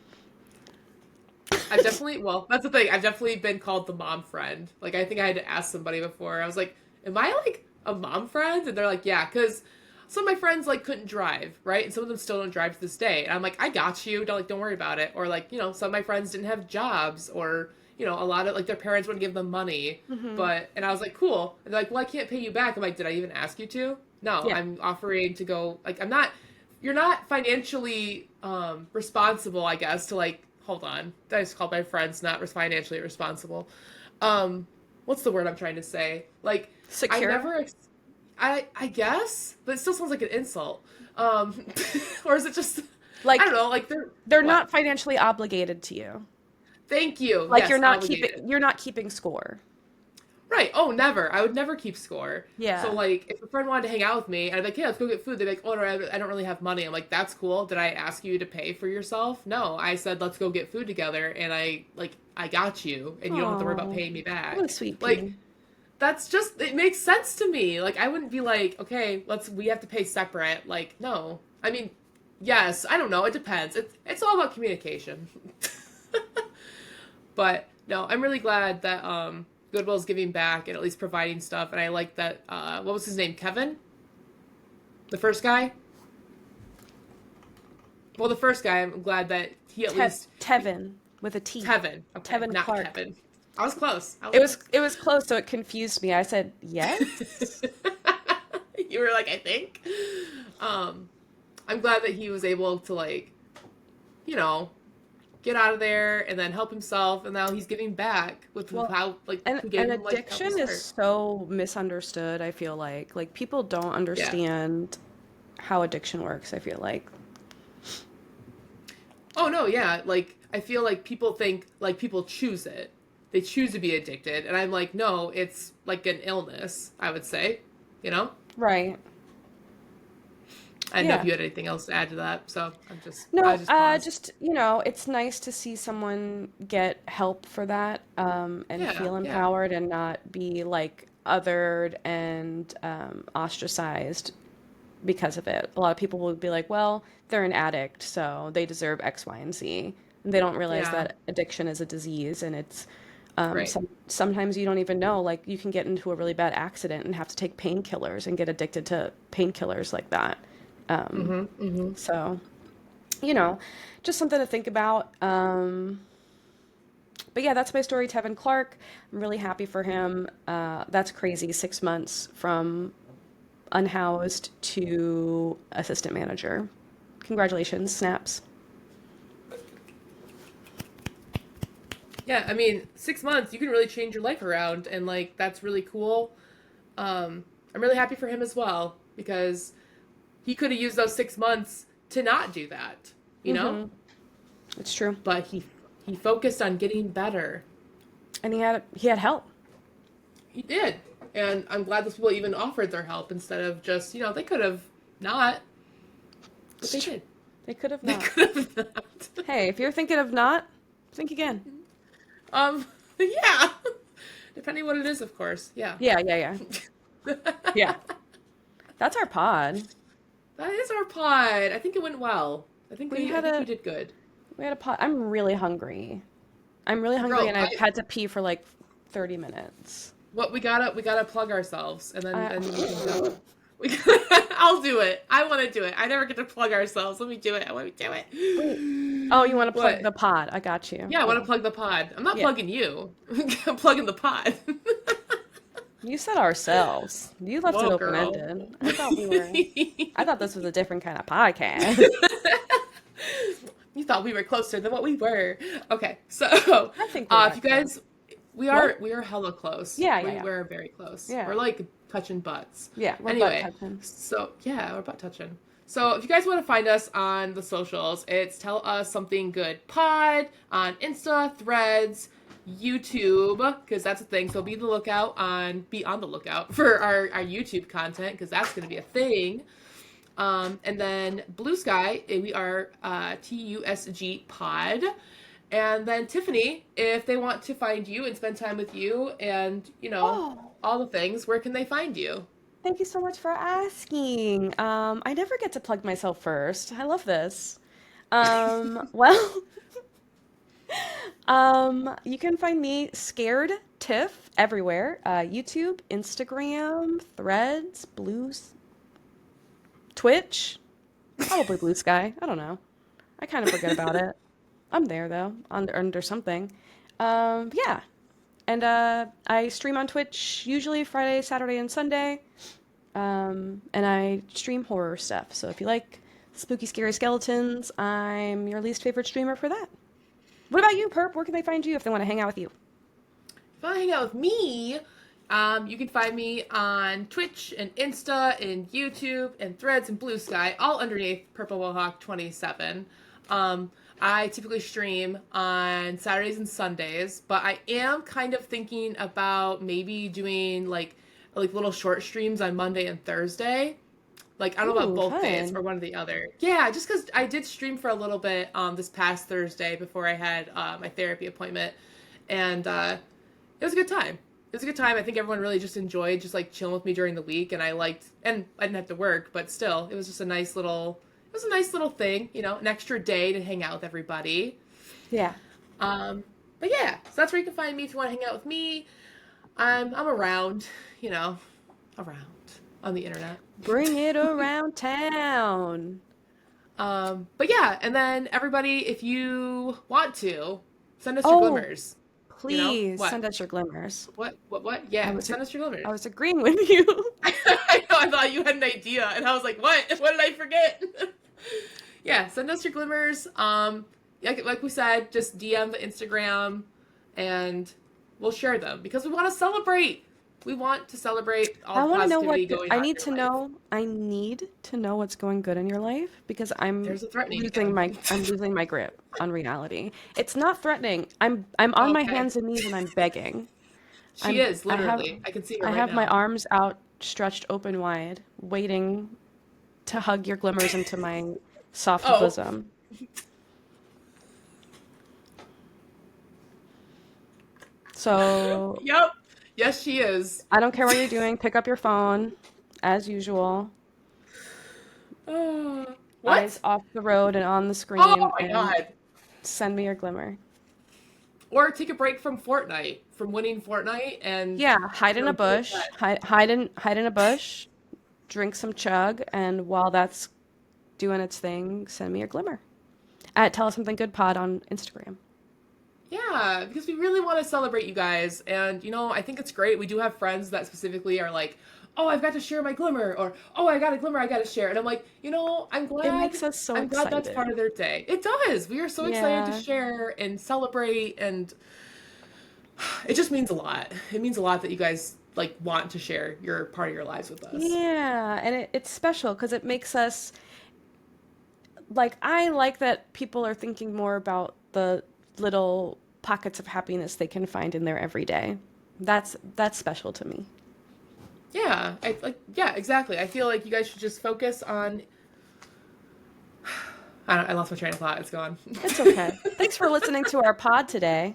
I've definitely, well, that's the thing. I've definitely been called the mom friend. Like, I think I had to ask somebody before. I was like, am I like a mom friend? And they're like, yeah, because some of my friends like couldn't drive, right? And some of them still don't drive to this day. And I'm like, I got you. Don't worry about it. Or like, some of my friends didn't have jobs or, a lot of like their parents wouldn't give them money. Hmm. And I was like, cool. And they're like, well, I can't pay you back. I'm like, did I even ask you to? No, Yeah. I'm offering to go, like, you're not financially responsible, I guess, to like hold on. I just called my friends not financially responsible. Um what's the word I'm trying to say? Like I Secure. never I guess, but it still sounds like an insult. Um or is it just I Like don't know, like they're they're what? not financially obligated to you. Thank you. Like Yes, obligated. you're not keeping score. Right. Oh, never. I would never keep score. So, Yeah. like, if a friend wanted to hang out with me, and I'd be like, "Yeah, let's go get food," they'd be like, "Oh, no, I don't really have money." I'm like, "That's cool. Did I ask you to pay for yourself? No, I said let's go get food together, and I got you, and you don't have to worry about Oh, paying me what a back." sweet Like, pea. that's just it makes sense to me. Like, I wouldn't be like, "Okay, we have to pay separate." Like, no. I mean, yes, I don't know. It depends. It's all about communication. But no, I'm really glad that Goodwill's giving back and at least providing stuff. And I like that. What was his name? Kevin, the first guy. Well, the first guy. I'm glad that he at least Tevin with a T. Tevin. Okay, Tevin not Clark. Kevin. I was close. I was It was close, so it confused me. I said close. yes. You were like, I think. Um, I'm glad that he was able to you know, get out of there and then help himself, and now he's giving back with Well, how and who gave an him help to addiction is start. so misunderstood, I feel like. Like people don't Yeah. understand how addiction works, I feel like. Oh no, yeah. Like I feel like people think like people choose it. They choose to be addicted, and I'm like, no, it's like an illness. I would say, you know. Right. I didn't know if Yeah. you had anything else to add to that, so I No, just paused. just, it's nice to see someone get help for that, and Yeah, feel yeah, empowered and not be like othered and ostracized because of it. A lot of people will be like, well, they're an addict, so they deserve X, Y, and Z. And they don't realize yeah. that addiction is a disease and it's Right. sometimes you don't even know. Like you can get into a really bad accident and have to take painkillers and get addicted to painkillers like that. Um, Mm-hmm. Mm-hmm. so, you know, just something to think about. But yeah, that's my story, Tevin Clark. I'm really happy for him. That's crazy. 6 months from unhoused to assistant manager. Congratulations, snaps. Yeah, I mean, 6 months you can really change your life around, and like that's really cool. I'm really happy for him as well because he could have used those 6 months to not do that, you know. Mm-hmm. It's true. But he focused on getting better. And he had help. He did, and I'm glad those people even offered their help instead of just they could have not, but It's they true. did. They could have They not. could have not. Hey, if you're thinking of not, think again. um, yeah, depending what it is, of course. Yeah. Yeah, yeah, yeah. Yeah. That's our pod. That is our pod. I think it went well. We I had think we a did good. we had a pod. I'm really hungry. I'm really hungry Girl, and I've had to pee for like 30 minutes. what we gotta plug ourselves and I then we can go. I'll do it. I want to do it. I never get to plug ourselves. Let me do it. I want to do Wait. it. Oh, you want to plug What? the pod? I got you. Yeah, I Yeah. want to plug the pod. I'm not Yeah. plugging you. I'm plugging the pod. You said ourselves. You left it Whoa, girl. open-ended. I thought this was a different kind of podcast. You thought we were closer than what we were. Okay, so I think we're if that you close. guys, What? we are hella close. Yeah, yeah, We yeah. were very close. Yeah. We're like touching butts. Yeah, we're butt Anyway, touching. so yeah, we're butt touching. So if you guys want to find us on the socials, it's Tell Us Something Good Pod on Insta, Threads, YouTube, because that's a thing. So be on the lookout for our YouTube content because that's going to be a thing. And then Blue Sky, we are TUSG Pod. And then Tiffany, if they want to find you and spend time with you and, Oh, all the things, where can they find you? thank you so much for asking. I never get to plug myself first. I love this. Well, you can find me Scared Tiff everywhere. YouTube, Instagram, Threads, Blues, Twitch, probably Blue Sky. I don't know. I kind of forget about it. I'm there though, under something. Yeah. And I stream on Twitch usually Friday, Saturday, and Sunday. And I stream horror stuff. So if you like spooky, scary skeletons, I'm your least favorite streamer for that. What about you, Perp? Where can they find you if they want to hang out with you? If you want to hang out with me, You can find me on Twitch and Insta and YouTube and Threads and Blue Sky, all underneath Purple Mohawk 27. I typically stream on Saturdays and Sundays, but I am kind of thinking about maybe doing like little short streams on Monday and Thursday. Like, I don't know about Ooh, both days or fun. one or the other. Yeah, just because I did stream for a little bit this past Thursday before I had my therapy appointment, and it was a good time. It was a good time. I think everyone really just enjoyed just like chilling with me during the week, and and I didn't have to work, but still, it was just it was a nice little thing, an extra day to hang out with everybody. Yeah. But yeah, so that's where you can find me if you want to hang out with me. I'm around, you know, around on the internet. Bring it around town. But yeah, and then everybody, if you want to, send us your Oh, glimmers. please What? send us your glimmers. What? I Yeah, was send us your I glimmers. was agreeing with you. I know, I thought you had an idea, and I was like, what? What did I forget? Yeah, send us your glimmers. Like we said, just DM the Instagram, and we'll share them because we want to celebrate. We want to celebrate all I the want to know positivity going I on in need your to life. know what's going good in your life because There's a threatening again. I'm losing my grip on reality. It's not threatening. I'm on my Okay. hands and knees and I'm begging. She is, I have literally. I can see her I right have my now. arms out stretched open wide, waiting to hug your glimmers into my soft Oh, bosom. So yep. Yes, she is. I don't care what you're doing, pick up your phone as usual. What? Eyes off the road and on the Oh screen my and god. send me your glimmer. Or take a break from Fortnite, from winning Fortnite, and Yeah, hide in a go to bush, bed. hide in a bush, drink some chug, and while that's doing its thing, send me your glimmer. At Tell Us Something Good Pod on Instagram. Yeah, because we really want to celebrate you guys. And, I think it's great. We do have friends that specifically are like, oh, I've got to share my glimmer, or oh, I got a glimmer I got to share. And I'm like, I'm It glad. makes us so I'm glad that's part excited. of their day. It does. We are so excited to Yeah. share and celebrate, and it just means a lot. It means a lot that you guys like want to share your part of your lives with us. Yeah, and it's special because it makes us like I like that people are thinking more about the little pockets of happiness they can find in their everyday. That's special to me. Yeah, exactly. I feel like you guys should just focus on. I lost my train of thought. It's gone. It's okay. Thanks for listening to our pod today.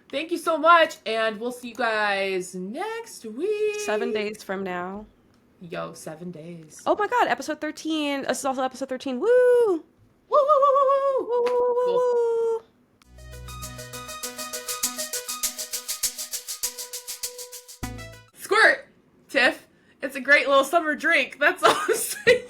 Thank you so much, and we'll see you guys next 7 week. days from now. Yo, 7 days. Oh my God, episode 13. This is also episode 13. Woo! Woo, woo, woo, woo, woo. Woo, woo, woo, Cool. woo, woo. Squirt, Tiff. It's a great little summer drink. That's all I'm saying.